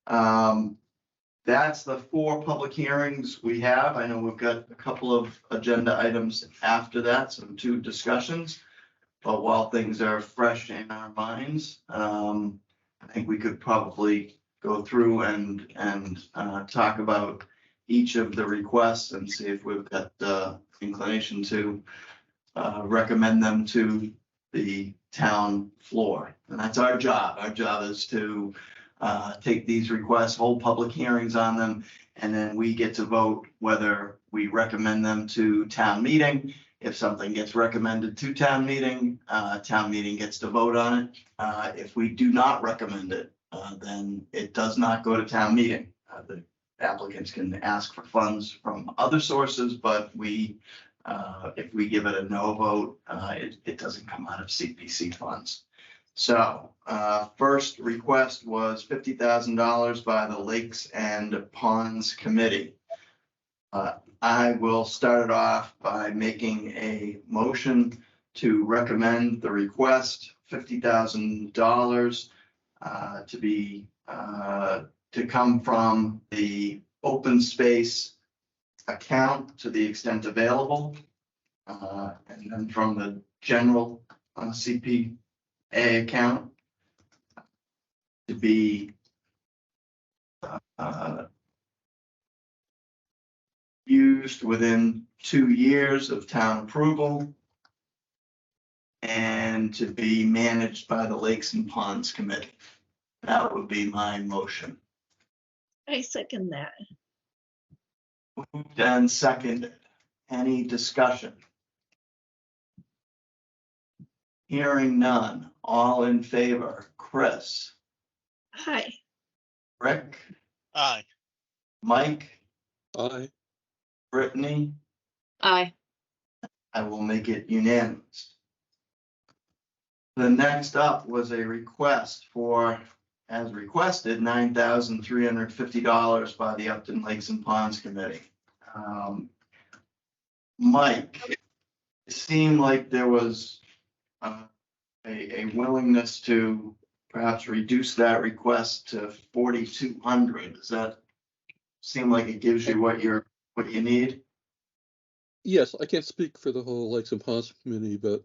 That's the 4 public hearings we have. I know we've got a couple of agenda items after that, some 2 discussions. But while things are fresh in our minds, I think we could probably go through and talk about each of the requests and see if we've got the inclination to recommend them to the town floor. And that's our job. Our job is to take these requests, hold public hearings on them, and then we get to vote whether we recommend them to town meeting. If something gets recommended to town meeting gets to vote on it. If we do not recommend it, then it does not go to town meeting. The applicants can ask for funds from other sources, but if we give it a no vote, it doesn't come out of CPC funds. So first request was $50,000 by the Lakes and Ponds Committee. I will start it off by making a motion to recommend the request, $50,000 to come from the open space account to the extent available, and then from the general CPA account to be used within 2 years of town approval and to be managed by the Lakes and Ponds Committee. That would be my motion. I second that. Moved and seconded. Any discussion? Hearing none. All in favor? Chris? Hi. Rick? Aye. Mike? Aye. Brittany? Aye. I will make it unanimous. The next up was a request for, as requested, $9,350 by the Upton Lakes and Ponds Committee. Mike, it seemed like there was a willingness to perhaps reduce that request to 4,200. Does that seem like it gives you what you need? Yes, I can't speak for the whole Lakes and Ponds Committee, but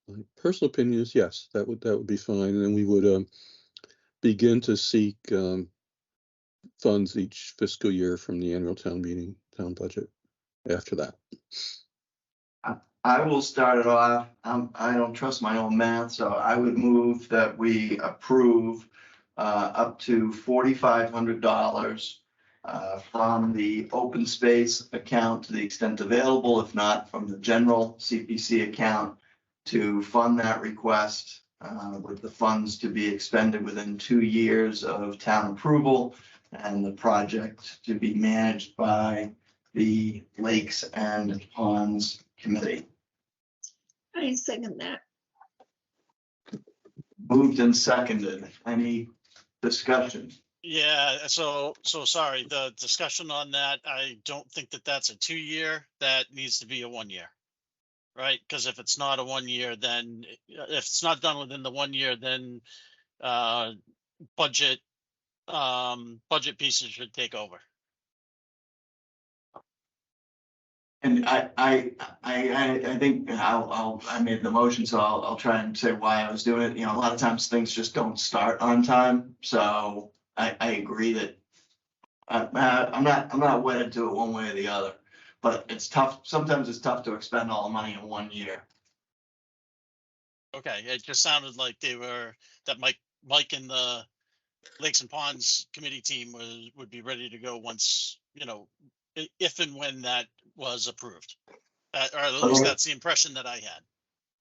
my personal opinion is yes, that would be fine, and then we would begin to seek funds each fiscal year from the annual town meeting, town budget after that. I will start it off. I don't trust my own math, so I would move that we approve up to $4,500 from the open space account to the extent available, if not from the general CPC account, to fund that request with the funds to be expended within 2 years of town approval, and the project to be managed by the Lakes and Ponds Committee. I second that. Moved and seconded. Any discussion? Yeah, so sorry, the discussion on that, I don't think that that's a 2-year, that needs to be a 1-year. Right, because if it's not a 1 year, then if it's not done within the 1 year, then budget pieces should take over. And I think I made the motion, so I'll try and say why I was doing it. You know, a lot of times things just don't start on time, so I agree that I'm not wedded to it one way or the other. but it's tough, sometimes it's tough to expend all the money in 1 year. Okay, it just sounded like that Mike and the Lakes and Ponds committee team would be ready to go once, if and when that was approved. Or at least that's the impression that I had.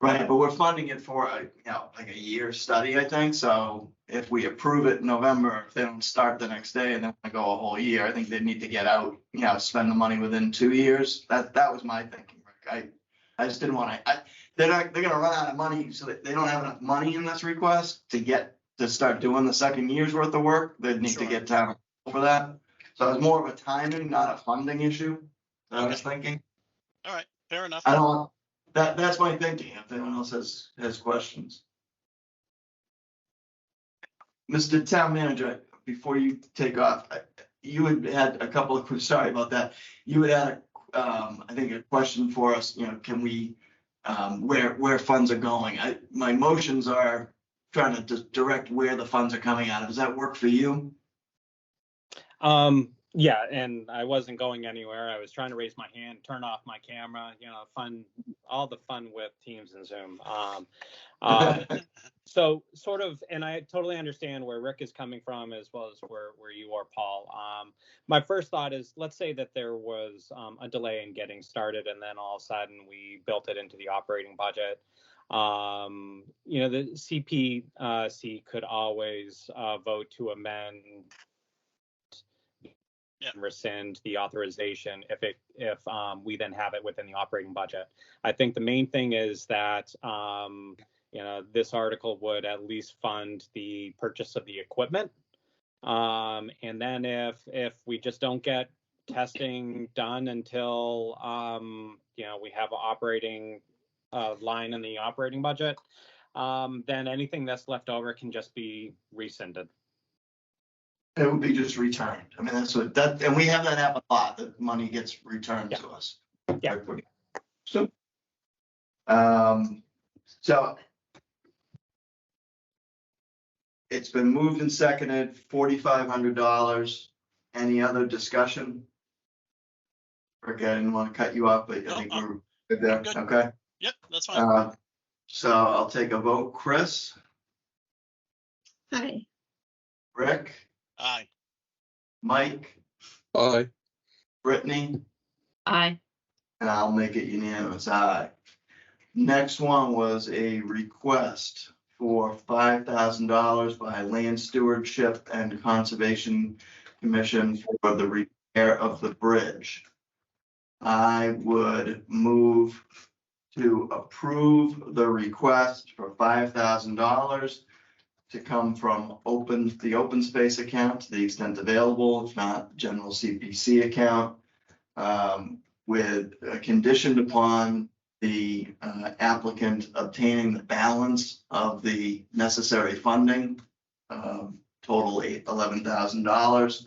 Right, but we're funding it for like a year study, I think. So if we approve it in November, if they don't start the next day and then go a whole year, I think they need to get out, spend the money within 2 years. That was my thinking, Rick. I just didn't want to. They're gonna run out of money, so they don't have enough money in this request to start doing the second year's worth of work. They'd need to get town for that. So it's more of a timing, not a funding issue. I was thinking. All right, fair enough. That's my thinking. If anyone else has questions. Mr. Town Manager, before you take off, you had a couple of, sorry about that. You had I think a question for us, can we, where funds are going? My motions are trying to direct where the funds are coming out of. Does that work for you? Yeah, and I wasn't going anywhere. I was trying to raise my hand, turn off my camera, all the fun with Teams and Zoom. So sort of, and I totally understand where Rick is coming from as well as where you are, Paul. My first thought is, let's say that there was a delay in getting started and then all of a sudden we built it into the operating budget. The CPC could always vote to amend and rescind the authorization if we then have it within the operating budget. I think the main thing is that this article would at least fund the purchase of the equipment, and then if we just don't get testing done until we have an operating line in the operating budget, then anything that's left over can just be rescinded. It would be just returned. I mean, and we have that happen a lot, that money gets returned to us. Yeah. So, it's been moved and seconded, $4,500. Any other discussion? Rick, I didn't want to cut you off, but I think we're good there. Good. Okay. Yep, that's fine. So I'll take a vote. Chris? Hi. Rick? Aye. Mike? Aye. Brittany? Aye. And I'll make it unanimous. Aye. Next one was a request for $5,000 by Land Stewardship and Conservation Commission for the repair of the bridge. I would move to approve the request for $5,000 to come from the open space account to the extent available, if not general CPC account, with a conditioned upon the applicant obtaining the balance of the necessary funding, total $11,000,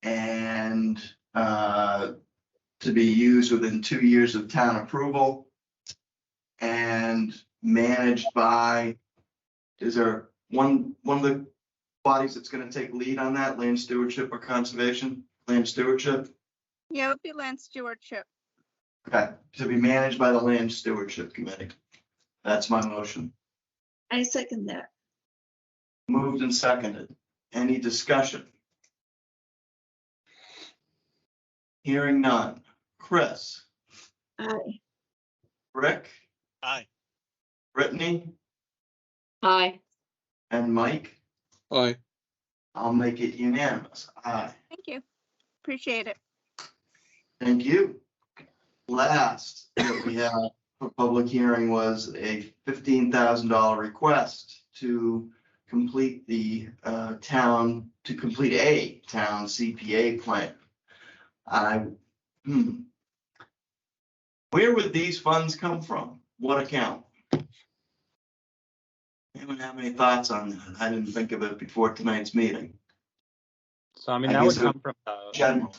and to be used within 2 years of town approval and managed by, is there one of the bodies that's going to take lead on that, land stewardship or conservation? Land stewardship? Yeah, it would be land stewardship. Okay, to be managed by the Land Stewardship Committee. That's my motion. I second that. Moved and seconded. Any discussion? Hearing none. Chris? Aye. Rick? Aye. Brittany? Aye. And Mike? Aye. I'll make it unanimous. Aye. Thank you. Appreciate it. Thank you. Last that we had for public hearing was a $15,000 request to complete a town CPA plan. Where would these funds come from? What account? Anyone have any thoughts on that? I didn't think of it before tonight's meeting. So that would come from general.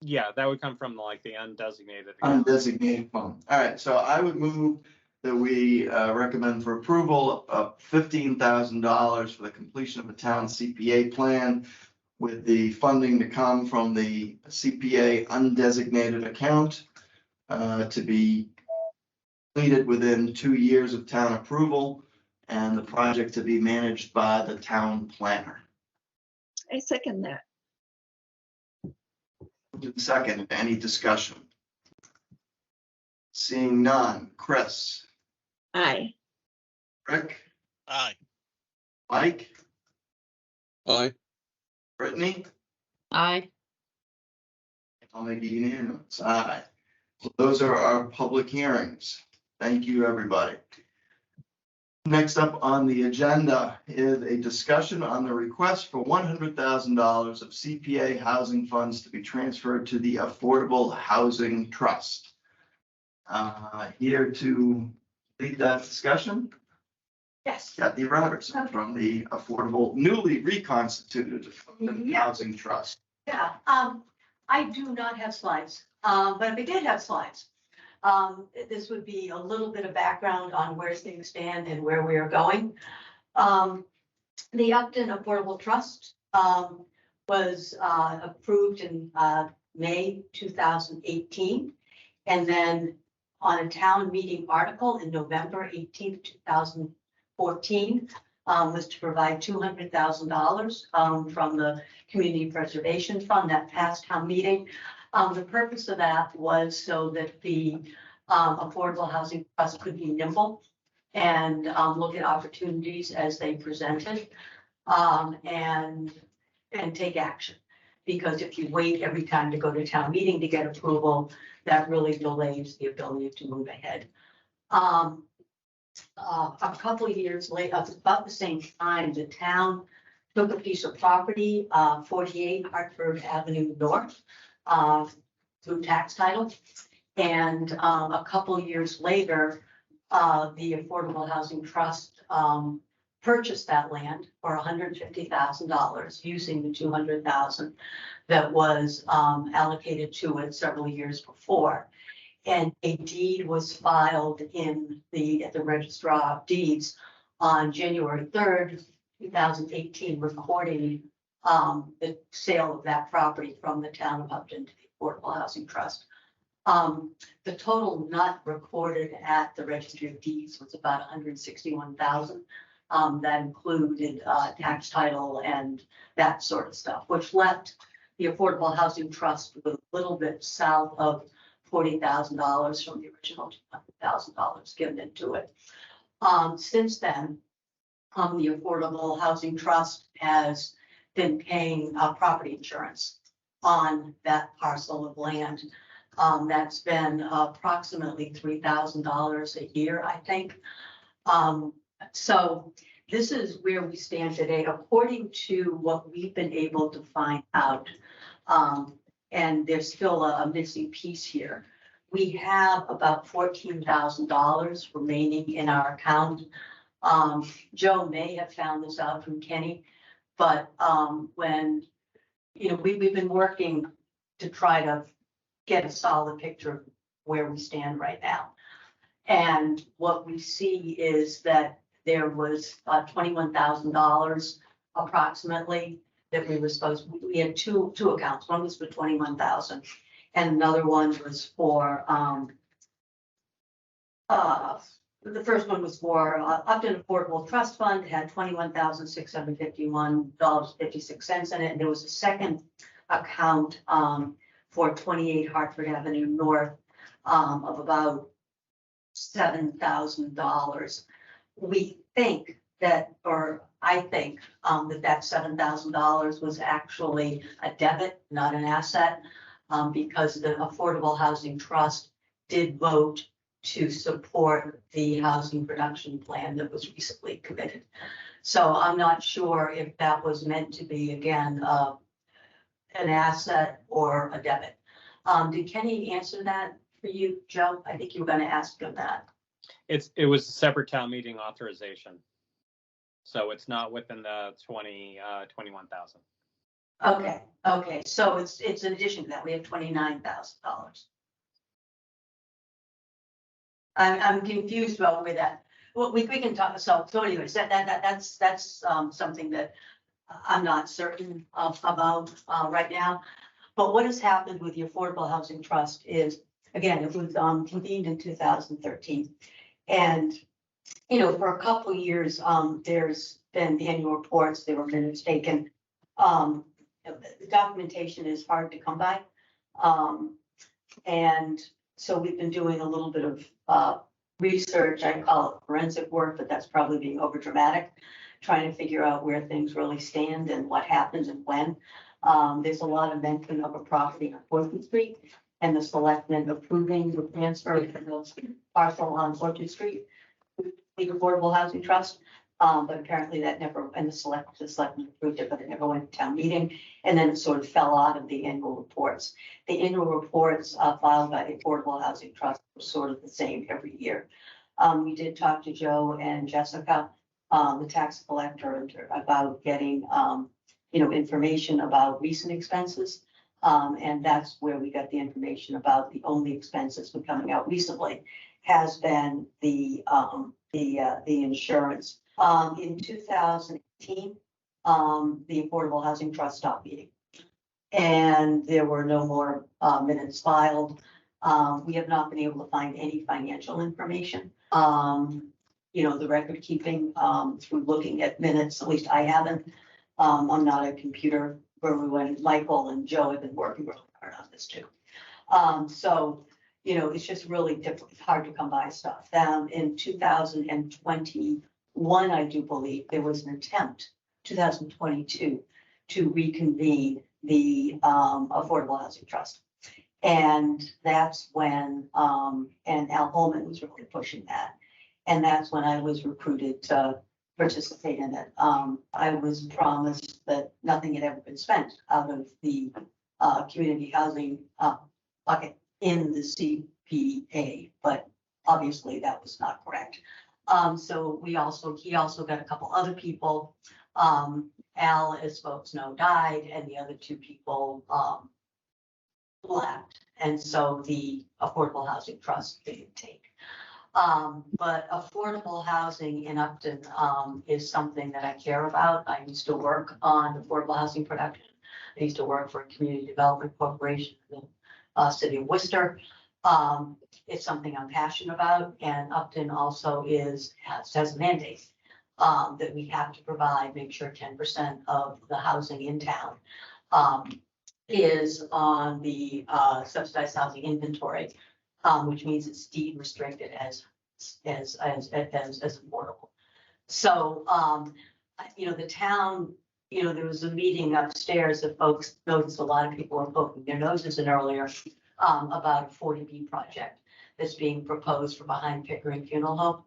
Yeah, that would come from the undesignated account. Undesignated fund. All right, so I would move that we recommend for approval of $15,000 for the completion of a town CPA plan with the funding to come from the CPA undesignated account to be completed within 2 years of town approval, and the project to be managed by the town planner. I second that. Second, any discussion? Seeing none. Chris, Aye. Rick, Aye. Mike, Aye. Brittany? Aye. I'll make it unanimous. Aye. Those are our public hearings. Thank you, everybody. Next up on the agenda is a discussion on the request for $100,000 of CPA housing funds to be transferred to the Affordable Housing Trust. Here to lead that discussion, Yes. Kathy Robertson from the newly reconstituted Housing Trust. Yeah, I do not have slides, but if I did have slides, this would be a little bit of background on where things stand and where we are going. The Upton Affordable Trust was approved in May 2018, and then on a town meeting article in November 18th, 2014, was to provide $200,000 from the Community Preservation Fund that passed town meeting. The purpose of that was so that the Affordable Housing Trust could be nimble and look at opportunities as they presented and take action. Because if you wait every time to go to town meeting to get approval, that really delays the ability to move ahead. A couple of years later, about the same time, the town took a piece of property, 48 Hartford Avenue North, through tax title. And a couple of years later, the Affordable Housing Trust purchased that land for $150,000 using the $200,000 that was allocated to it several years before. And a deed was filed at the Registrar of Deeds on January 3rd, 2018, recording the sale of that property from the town of Upton to the Affordable Housing Trust. The total not recorded at the Registry of Deeds was about $161,000. That included tax title and that sort of stuff, which left the Affordable Housing Trust with a little bit south of $40,000 from the original $200,000 given into it. Since then, the Affordable Housing Trust has been paying property insurance on that parcel of land. That's been approximately $3,000 a year, I think. So this is where we stand today, according to what we've been able to find out. And there's still a missing piece here. We have about $14,000 remaining in our account. Joe may have found this out from Kenny, but when, we've been working to try to get a solid picture of where we stand right now. And what we see is that there was $21,000 approximately that we had two accounts. One was for $21,000 and another one was for, the first one was for Upton Affordable Trust Fund, had $21,651.56 in it. And there was a second account for 28 Hartford Avenue North of about $7,000. We think that, or I think that $7,000 was actually a debit, not an asset, because the Affordable Housing Trust did vote to support the housing production plan that was recently committed. So I'm not sure if that was meant to be, again, an asset or a debit. Did Kenny answer that for you, Joe? I think you were going to ask him that. It was a separate town meeting authorization. So it's not within the 21,000. Okay. So it's in addition to that, we have $29,000. I'm confused about where that, well, we can talk. So anyways, that's something that I'm not certain about right now. But what has happened with the Affordable Housing Trust is, again, it was convened in 2013. And, you know, for a couple of years, there's been annual reports, there were minutes taken. The documentation is hard to come by. And so we've been doing a little bit of research, I call it forensic work, but that's probably being overdramatic, trying to figure out where things really stand and what happens and when. There's a lot of mention of a property on 4th Street and the selectmen approving the transfer of the parcel on 4th Street, the Affordable Housing Trust. But apparently that never, and the selectmen approved it, but it never went to town meeting. And then it sort of fell out of the annual reports. The annual reports filed by the Affordable Housing Trust were sort of the same every year. We did talk to Joe and Jessica, the tax collector, about getting, you know, information about recent expenses. And that's where we got the information about the only expenses been coming out recently has been the insurance. In 2018, the Affordable Housing Trust stopped meeting. And there were no more minutes filed. We have not been able to find any financial information. You know, the record keeping through looking at minutes, at least I haven't. I'm not a computer guru, and Michael and Joe have been working really hard on this too. So, you know, it's just really difficult, hard to come by stuff. In 2021, I do believe there was an attempt, 2022, to reconvene the Affordable Housing Trust. And that's when, and Al Holman was really pushing that. And that's when I was recruited to participate in it. I was promised that nothing had ever been spent out of the community housing bucket in the CPA, but obviously that was not correct. So he also got a couple other people. Al, as folks know, died, and the other two people left. And so the Affordable Housing Trust didn't take. But affordable housing in Upton is something that I care about. I used to work on affordable housing production. I used to work for a community development corporation in the city of Worcester. It's something I'm passionate about, and Upton also has a mandate that we have to provide, make sure 10% of the housing in town is on the subsidized housing inventory, which means it's deed restricted as affordable. So, you know, the town, you know, there was a meeting upstairs that folks noticed a lot of people were poking their noses in earlier about a 40B project that's being proposed for behind Pickering Funeral Home.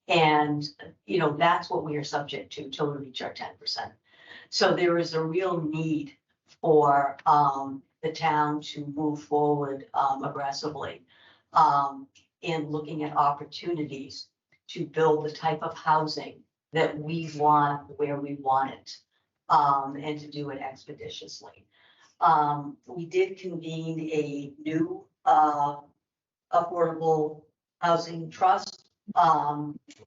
And, you know, that's what we are subject to till we reach our 10%. So there is a real need for the town to move forward aggressively in looking at opportunities to build the type of housing that we want where we want it, and to do it expeditiously. We did convene a new affordable housing trust,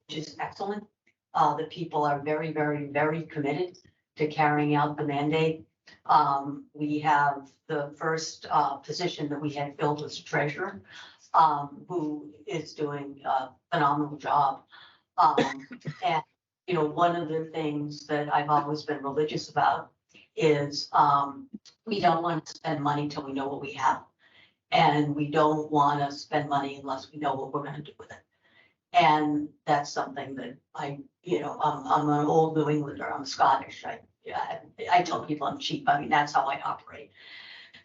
which is excellent. The people are very, very, very committed to carrying out the mandate. We have the first position that we had filled as treasurer, who is doing a phenomenal job. And, you know, one of the things that I've always been religious about is we don't want to spend money till we know what we have. And we don't want to spend money unless we know what we're going to do with it. And that's something that I'm an old New Englander, I'm Scottish. I tell people I'm cheap. I mean, that's how I operate.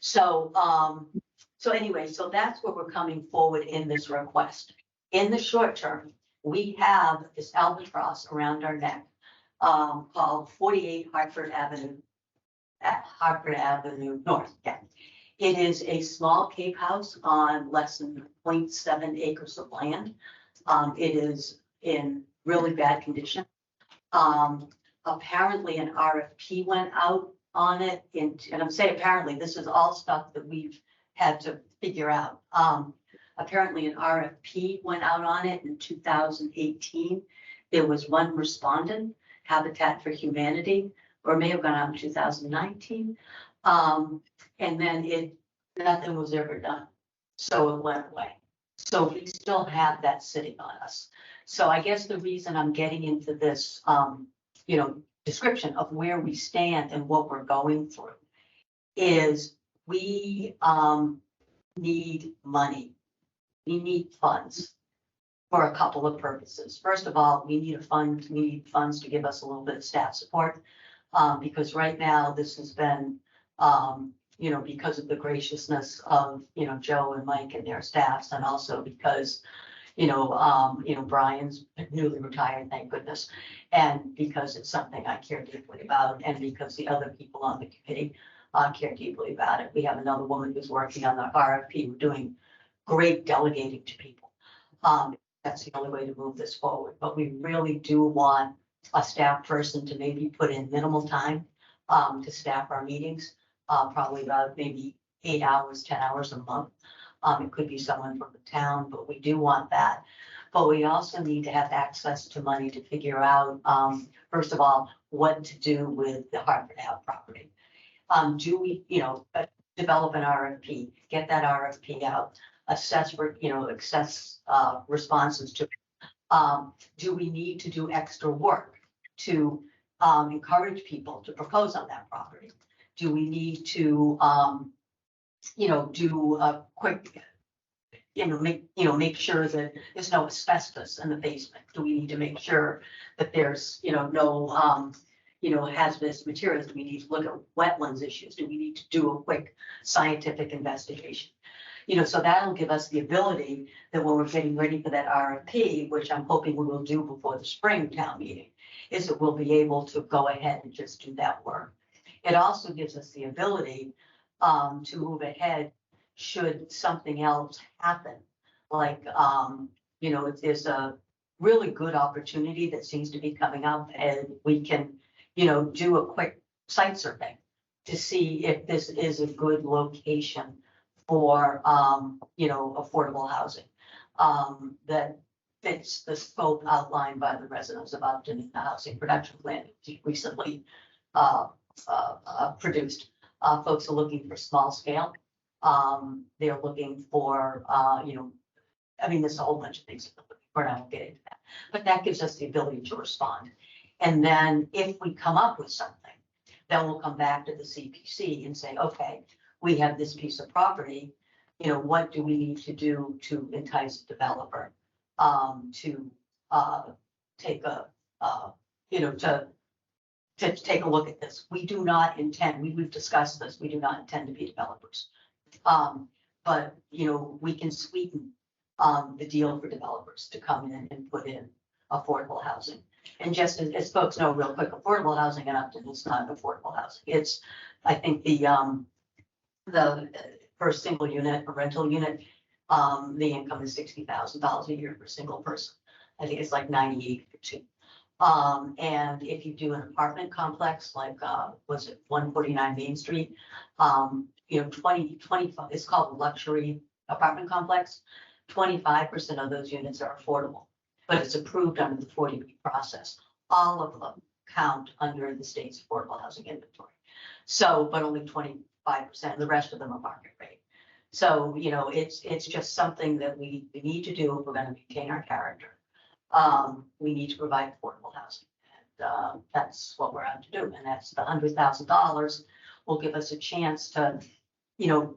So, so anyway, so that's where we're coming forward in this request. In the short term, we have this albatross around our neck called 48 Hartford Avenue North. Yeah. It is a small Cape house on less than 0.7 acres of land. It is in really bad condition. Apparently an RFP went out on it, and I'm saying apparently, this is all stuff that we've had to figure out. Apparently an RFP went out on it in 2018. There was one respondent, Habitat for Humanity, or it may have gone out in 2019. And then nothing was ever done. So it went away. So we still have that sitting on us. So I guess the reason I'm getting into this, description of where we stand and what we're going through is we need money. We need funds for a couple of purposes. First of all, we need funds to give us a little bit of staff support. Because right now this has been, because of the graciousness of, Joe and Mike and their staffs, and also because, Brian's newly retired, thank goodness. And because it's something I care deeply about, and because the other people on the committee care deeply about it. We have another woman who's working on the RFP. We're doing great delegating to people. That's the only way to move this forward. But we really do want a staff person to maybe put in minimal time to staff our meetings, probably about maybe 8 hours, 10 hours a month. It could be someone from the town, but we do want that. But we also need to have access to money to figure out, first of all, what to do with the Hartford Ave property. Do we, develop an RFP, get that RFP out, assess responses to, do we need to do extra work to encourage people to propose on that property? Do we need to, do a quick, make sure that there's no asbestos in the basement? Do we need to make sure that there's, no, hazardous materials? Do we need to look at wetlands issues? Do we need to do a quick scientific investigation? So that'll give us the ability that when we're getting ready for that RFP, which I'm hoping we will do before the spring town meeting, is that we'll be able to go ahead and just do that work. It also gives us the ability to move ahead should something else happen. Like, there's a really good opportunity that seems to be coming up, and we can, do a quick site survey to see if this is a good location for, affordable housing that fits the scope outlined by the residents of Upton in the housing production plan recently produced. Folks are looking for small scale. They're looking for, there's a whole bunch of things we're not getting into that, but that gives us the ability to respond. And then if we come up with something, then we'll come back to the CPC and say, okay, we have this piece of property. What do we need to do to entice a developer to take a, to take a look at this? We do not intend, we've discussed this, we do not intend to be developers. But, we can sweeten the deal for developers to come in and put in affordable housing. And just as folks know real quick, affordable housing in Upton is not affordable housing. It's, I think the for a single unit, a rental unit, the income is $60,000 a year for a single person. I think it's like 98 for two. And if you do an apartment complex, like, was it 149 Main Street? 25, it's called luxury apartment complex. 25% of those units are affordable, but it's approved under the 40B process. All of them count under the state's affordable housing inventory. So, but only 25%, the rest of them are market rate. So, it's just something that we need to do if we're going to maintain our character. We need to provide affordable housing. And that's what we're out to do. And that's the $100,000 will give us a chance to,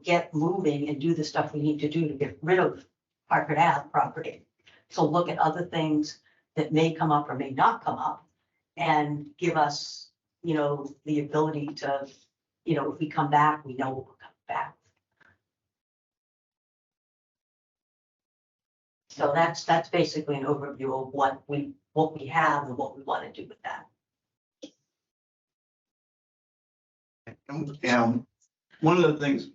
get moving and do the stuff we need to do to get rid of Hartford Ave property. So look at other things that may come up or may not come up and give us, the ability to, if we come back, we know we'll come back. So that's basically an overview of what we have and what we want to do with that. One of the things,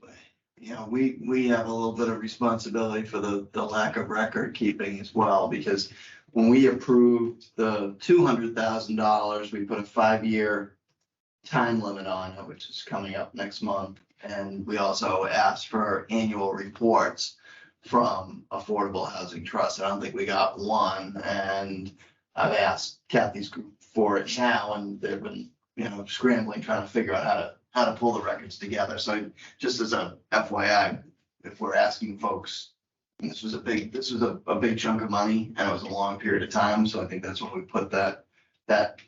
we have a little bit of responsibility for the lack of record keeping as well, because when we approved the $200,000, we put a 5-year time limit on it, which is coming up next month. And we also asked for annual reports from Affordable Housing Trust. I don't think we got one, and I've asked Kathy's group for it now, and they've been scrambling, trying to figure out how to pull the records together. So just as a FYI, if we're asking folks, and this was a big chunk of money and it was a long period of time. So I think that's when we put that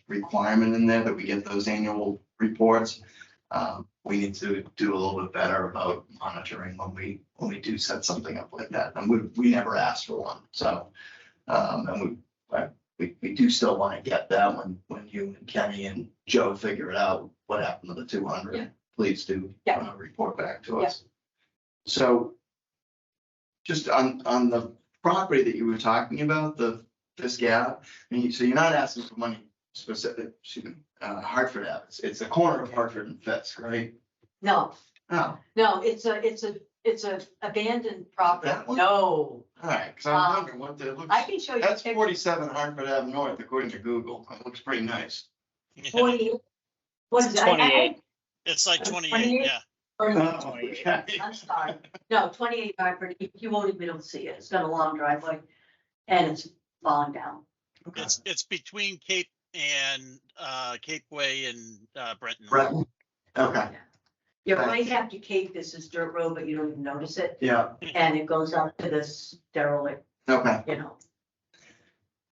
requirement in there that we get those annual reports. We need to do a little bit better about monitoring when we do set something up like that. And we never asked for one. So, and we do still want to get that when you and Kenny and Joe figure it out, what happened to the 200. Yeah. Please do report back to Yeah. us. So just on the property that you were talking about, the Fisk Ave, so you're not asking for money specific, Hartford Ave. It's a corner of Hartford and Fisk, right? No, Oh, no, it's a abandoned property. That one? No, all right, because I'm wondering what that looks. I can show you. That's pictures. 47 Hartford Ave North, according to Google. It looks pretty nice. 48. What is it? 28. It's like 28, 28? yeah. Oh, okay. I'm sorry. No, 28 Hartford, you won't even be able to see it. It's got a long driveway and it's falling down. Okay. It's between Cape and Cape Way and Brenton. Right. Okay, You're right after Cape, this is dirt road, but you don't even notice it. yeah, And it goes up to this derelict, okay. you know.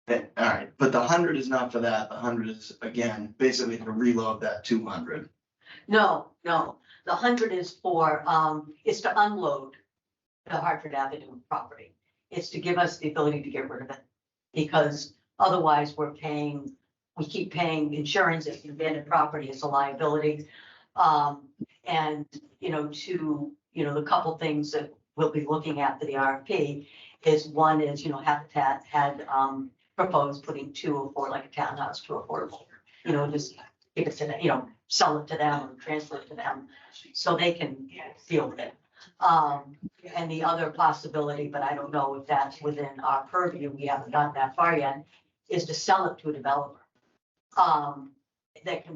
All right, but the 100 is not for that. The 100 is, again, basically to reload that 200. No, the 100 is for, it's to unload the Hartford Avenue property. It's to give us the ability to get rid of it. Because otherwise we keep paying insurance if the abandoned property is a liability. And, the couple things that we'll be looking at for the RFP is one is, Habitat had, proposed putting 2 or 4, like a townhouse, 2 affordable, just give it to them, sell it to them or transfer it to them so they can deal with it. And the other possibility, but I don't know if that's within our purview, we haven't gotten that far yet, is to sell it to a developer.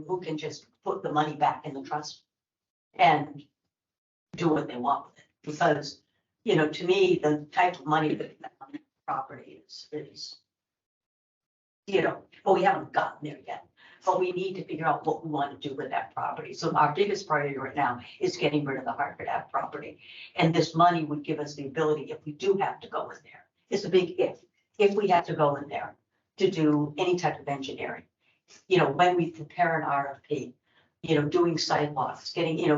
Who can just put the money back in the trust and do what they want with it. Because, to me, the type of money that on the property is, well, we haven't gotten there yet. But we need to figure out what we want to do with that property. So our biggest priority right now is getting rid of the Hartford Ave property. And this money would give us the ability, if we do have to go in there, it's a big if we have to go in there to do any type of engineering. When we prepare an RFP, doing sidewalks,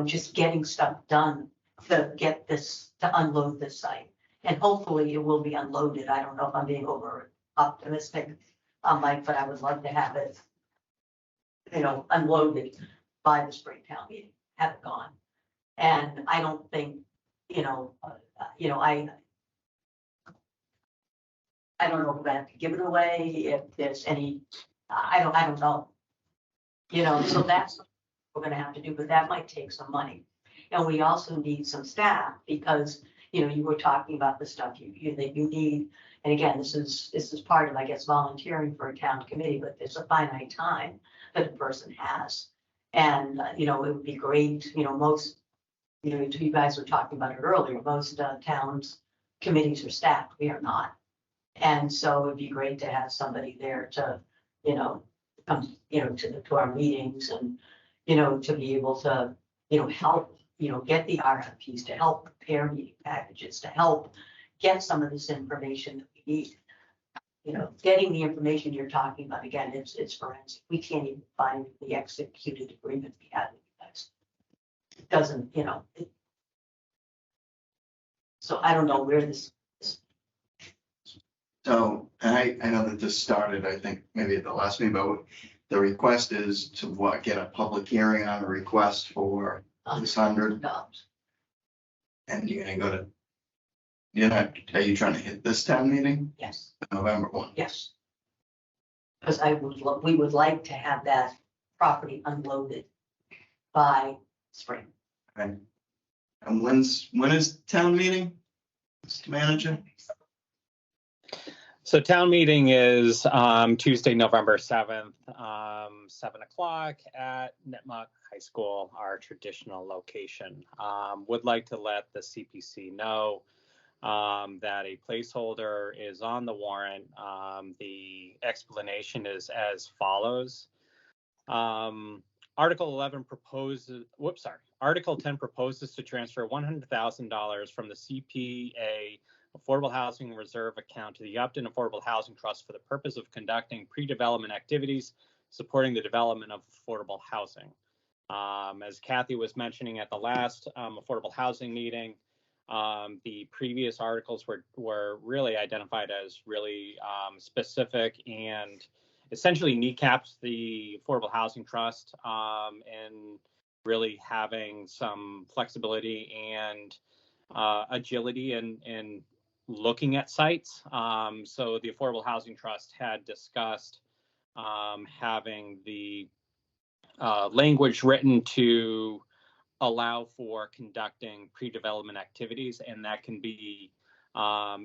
just getting stuff done to get this, to unload this site. And hopefully it will be unloaded. I don't know if I'm being over optimistic, Mike, but I would love to have it, unloaded by the spring town meeting, have it gone. And I don't think, I don't know if we have to give it away, if there's any, I don't know. So that's what we're gonna have to do, but that might take some money. And we also need some staff because, you were talking about the stuff that you need. And again, this is part of, I guess, volunteering for a town committee, but there's a finite time that a person has. And, it would be great, most, you guys were talking about it earlier, most towns, committees are staffed, we are not. And so it'd be great to have somebody there to, come, to our meetings and, to be able to, help, get the RFPs, to help prepare meeting packages, to help get some of this information that we need. Getting the information you're talking about, again, it's forensic. We can't even find the executed agreement we had with you guys. It doesn't, so I don't know where this is. So, and I know that this started, I think, maybe at the last meeting, but the request is to get a public hearing on a request for this 100. And you're gonna go to, are you trying to hit this town meeting? Yes. November 1? Yes. Because we would like to have that property unloaded by spring. Okay. And when is town meeting, Mr. Manager? So town meeting is Tuesday, November 7th, 7 o'clock at Nipmuc High School, our traditional location. Would like to let the CPC know that a placeholder is on the warrant. The explanation is as follows. Article 11 proposes, Article 10 proposes to transfer $100,000 from the CPA Affordable Housing Reserve account to the Upton Affordable Housing Trust for the purpose of conducting pre-development activities supporting the development of affordable housing. As Kathy was mentioning at the last affordable housing meeting, the previous articles were really identified as really specific and essentially kneecaps the Affordable Housing Trust in really having some flexibility and agility in looking at sites. So the Affordable Housing Trust had discussed having the language written to allow for conducting pre-development activities, and that can be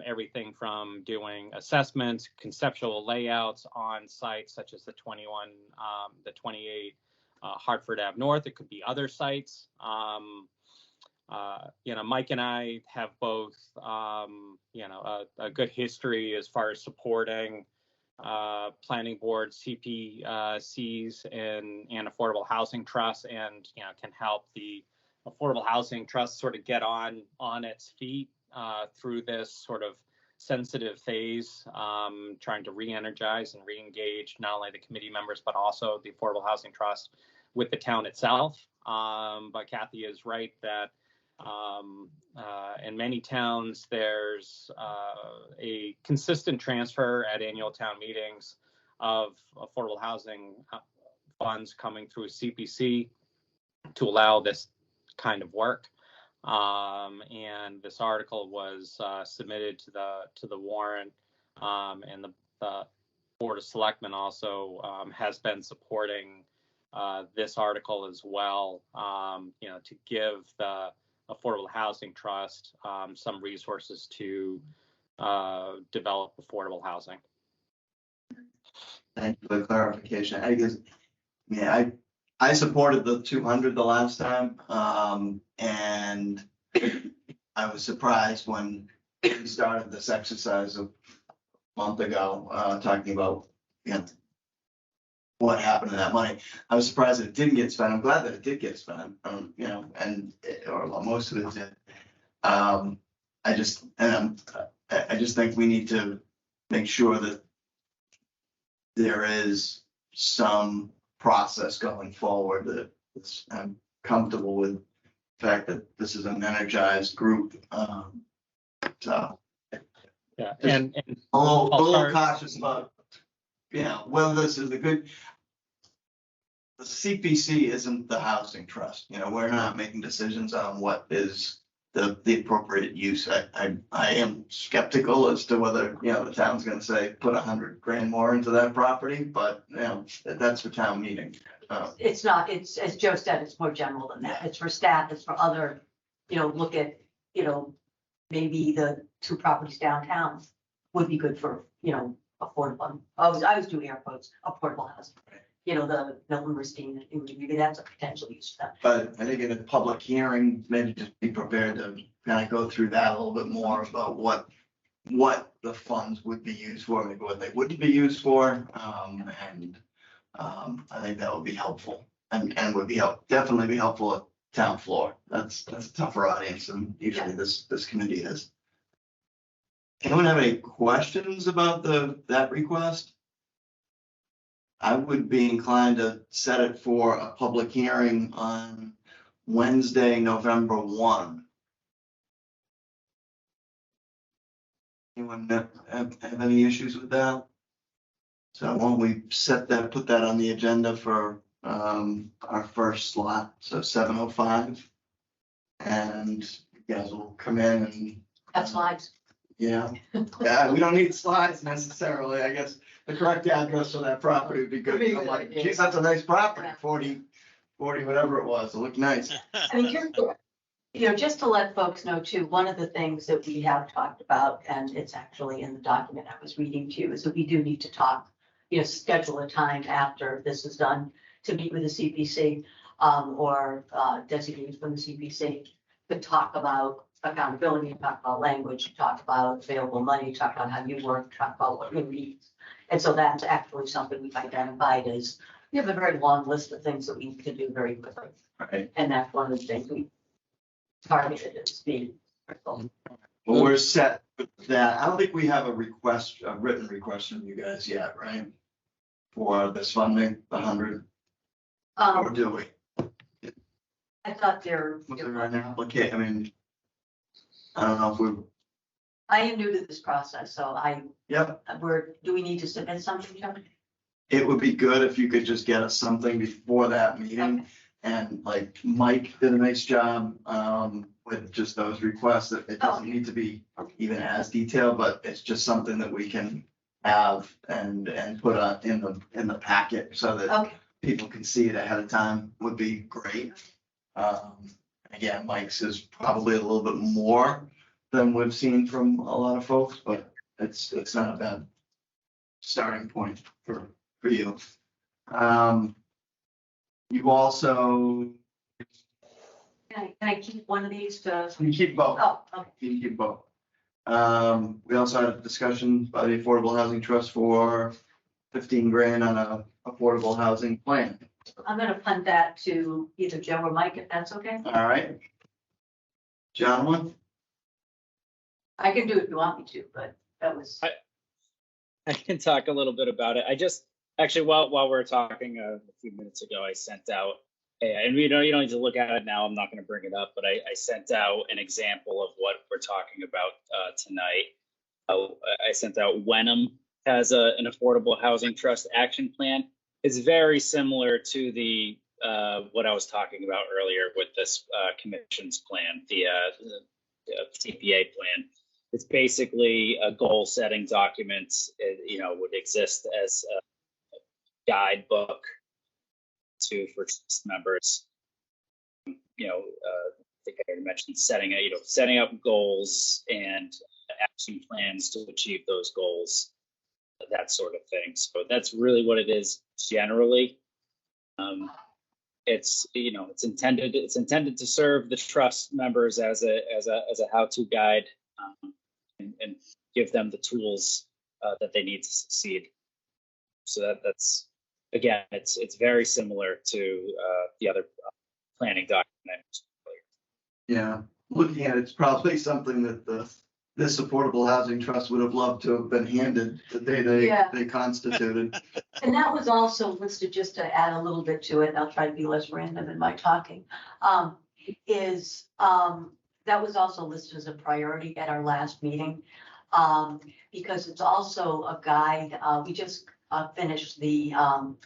everything from doing assessments, conceptual layouts on sites such as the 28 Hartford Ave North. It could be other sites. Mike and I have both, a good history as far as supporting planning board CPCs and affordable housing trusts, and can help the affordable housing trust sort of get on its feet through this sort of sensitive phase, trying to re-energize and re-engage not only the committee members but also the affordable housing trust with the town itself. But Kathy is right that in many towns, there's a consistent transfer at annual town meetings of affordable housing funds coming through CPC to allow this kind of work. And this article was submitted to the warrant, and the Board of Selectmen also has been supporting this article as well, to give the Affordable Housing Trust some resources to develop affordable housing. Thank you for the clarification. I guess, yeah, I supported the 200 the last time, and I was surprised when we started this exercise a month ago, talking about, what happened to that money. I was surprised that it didn't get spent. I'm glad that it did get spent, or most of it did. I just think we need to make sure that there is some process going forward that I'm comfortable with the fact that this is an energized group. So yeah, and a little cautious about, whether this is the good. The CPC isn't the housing trust. We're not making decisions on what is the appropriate use. I am skeptical as to whether, the town's going to say, put $100,000 more into that property, but, that's for town meeting. It's not, it's, as Joe said, it's more general than that. It's for staff, it's for other, look at, maybe the 2 properties downtown would be good for, affordable. I was doing air quotes, affordable housing. The Milton Ristine, maybe that's a potential use for that. But I think in a public hearing, maybe just be prepared to kind of go through that a little bit more about what the funds would be used for, maybe what they wouldn't be used for. And I think that would be helpful and would be definitely be helpful at town floor. That's a tougher audience than usually this committee is. Anyone have any questions about that request? I would be inclined to set it for a public hearing on Wednesday, November 1. Anyone have any issues with that? So why don't we put that on the agenda for our first slot, so 7:05. And you guys will come in and. Have slides. Yeah, we don't need slides necessarily, I guess. The correct address for that property would be good. I'm like, geez, that's a nice property, 40, whatever it was. It looked nice. I mean, just to let folks know too, one of the things that we have talked about, and it's actually in the document I was reading to you, is that we do need to talk, schedule a time after this is done to meet with the CPC or designated from the CPC to talk about accountability, talk about language, talk about available money, talk about how you work, talk about what you need. And so that's actually something we've identified as, We have a very long list of things that we can do very quickly, Right. and that's one of the things we targeted as being critical. Well, we're set with that. I don't think we have a written request from you guys yet, right? For this funding, the 100, or do we? I thought there. Was there an application? I mean, I don't know if we, I am new to this process, so yep. do we need to submit something, Joe? It would be good if you could just get us something before that meeting. Okay. And like Mike did a nice job with just those requests. It doesn't need to be even as detailed, but it's just something that we can have and put on in the packet so that Okay, people can see it ahead of time would be great. Again, Mike's is probably a little bit more than we've seen from a lot of folks, but it's not a bad starting point for you. You also, can I keep one of these to? you keep both. Oh, okay. You keep both. We also had a discussion by the Affordable Housing Trust for 15 grand on a affordable housing plan. I'm gonna punt that to either Joe or Mike, if that's okay. All right. Gentlemen, I can do it if you want me to, but that was. I can talk a little bit about it. I just, actually, while we were talking a few minutes ago, I sent out, and you don't need to look at it now, I'm not going to bring it up, but I sent out an example of what we're talking about tonight. I sent out Wenham has an affordable housing trust action plan. It's very similar to the what I was talking about earlier with this commission's plan, the CPA plan. It's basically a goal setting document. It, would exist as a guidebook for trust members. I think I already mentioned setting up goals and action plans to achieve those goals, that sort of thing. So that's really what it is generally. It's intended to serve the trust members as a how-to guide. And give them the tools that they need to succeed. So that's again, it's very similar to the other planning document. yeah, looking at it's probably something that this Affordable Housing Trust would have loved to have been handed the day Yeah. they constituted. And that was also listed, just to add a little bit to it, and I'll try to be less random in my talking, that was also listed as a priority at our last meeting, because it's also a guide. We just finished the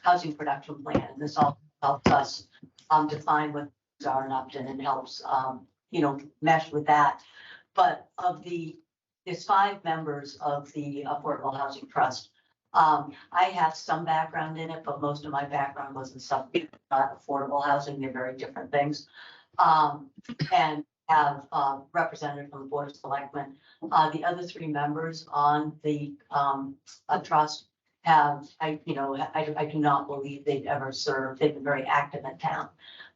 housing production plan, and this all helps us define what things are in Upton and helps, mesh with that. But there's 5 members of the Affordable Housing Trust. I have some background in it, but most of my background was in something not affordable housing. They're very different things. And have representative from the Board of Selectmen. The other 3 members on the trust have, I do not believe they've ever served. They've been very active in town,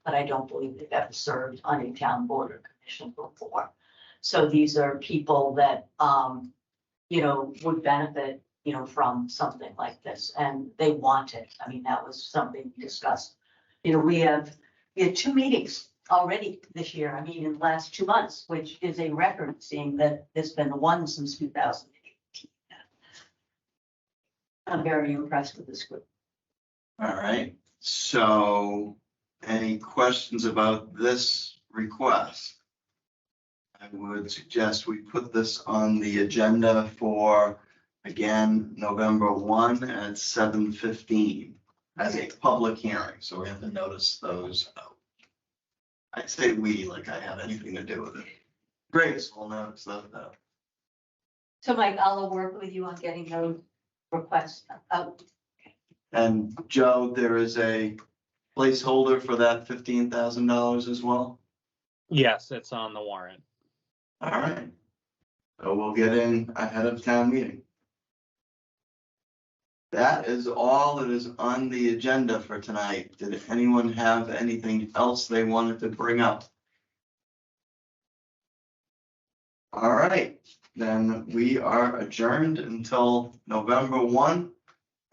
but I don't believe they've ever served on a town board or commission before. So these are people that, would benefit, from something like this, and they want it. I mean, that was something we discussed. We had 2 meetings already this year. I mean, in the last 2 months, which is a record, seeing that there's been one since 2018. I'm very impressed with this group. All right, so any questions about this request? I would suggest we put this on the agenda for, again, November 1 at 7:15 as a public hearing, so we have to notice those out. I say we, like I have anything to do with it. Grace will notice those out. So Mike, I'll work with you on getting those requests out. And Joe, there is a placeholder for that $15,000 as well? Yes, it's on the warrant. All right. So we'll get in ahead of town meeting. That is all that is on the agenda for tonight. Did anyone have anything else they wanted to bring up? All right, then we are adjourned until November 1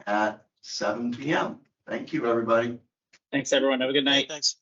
at 7 p.m. Thank you, everybody. Thanks, everyone. Have a good night. Thanks.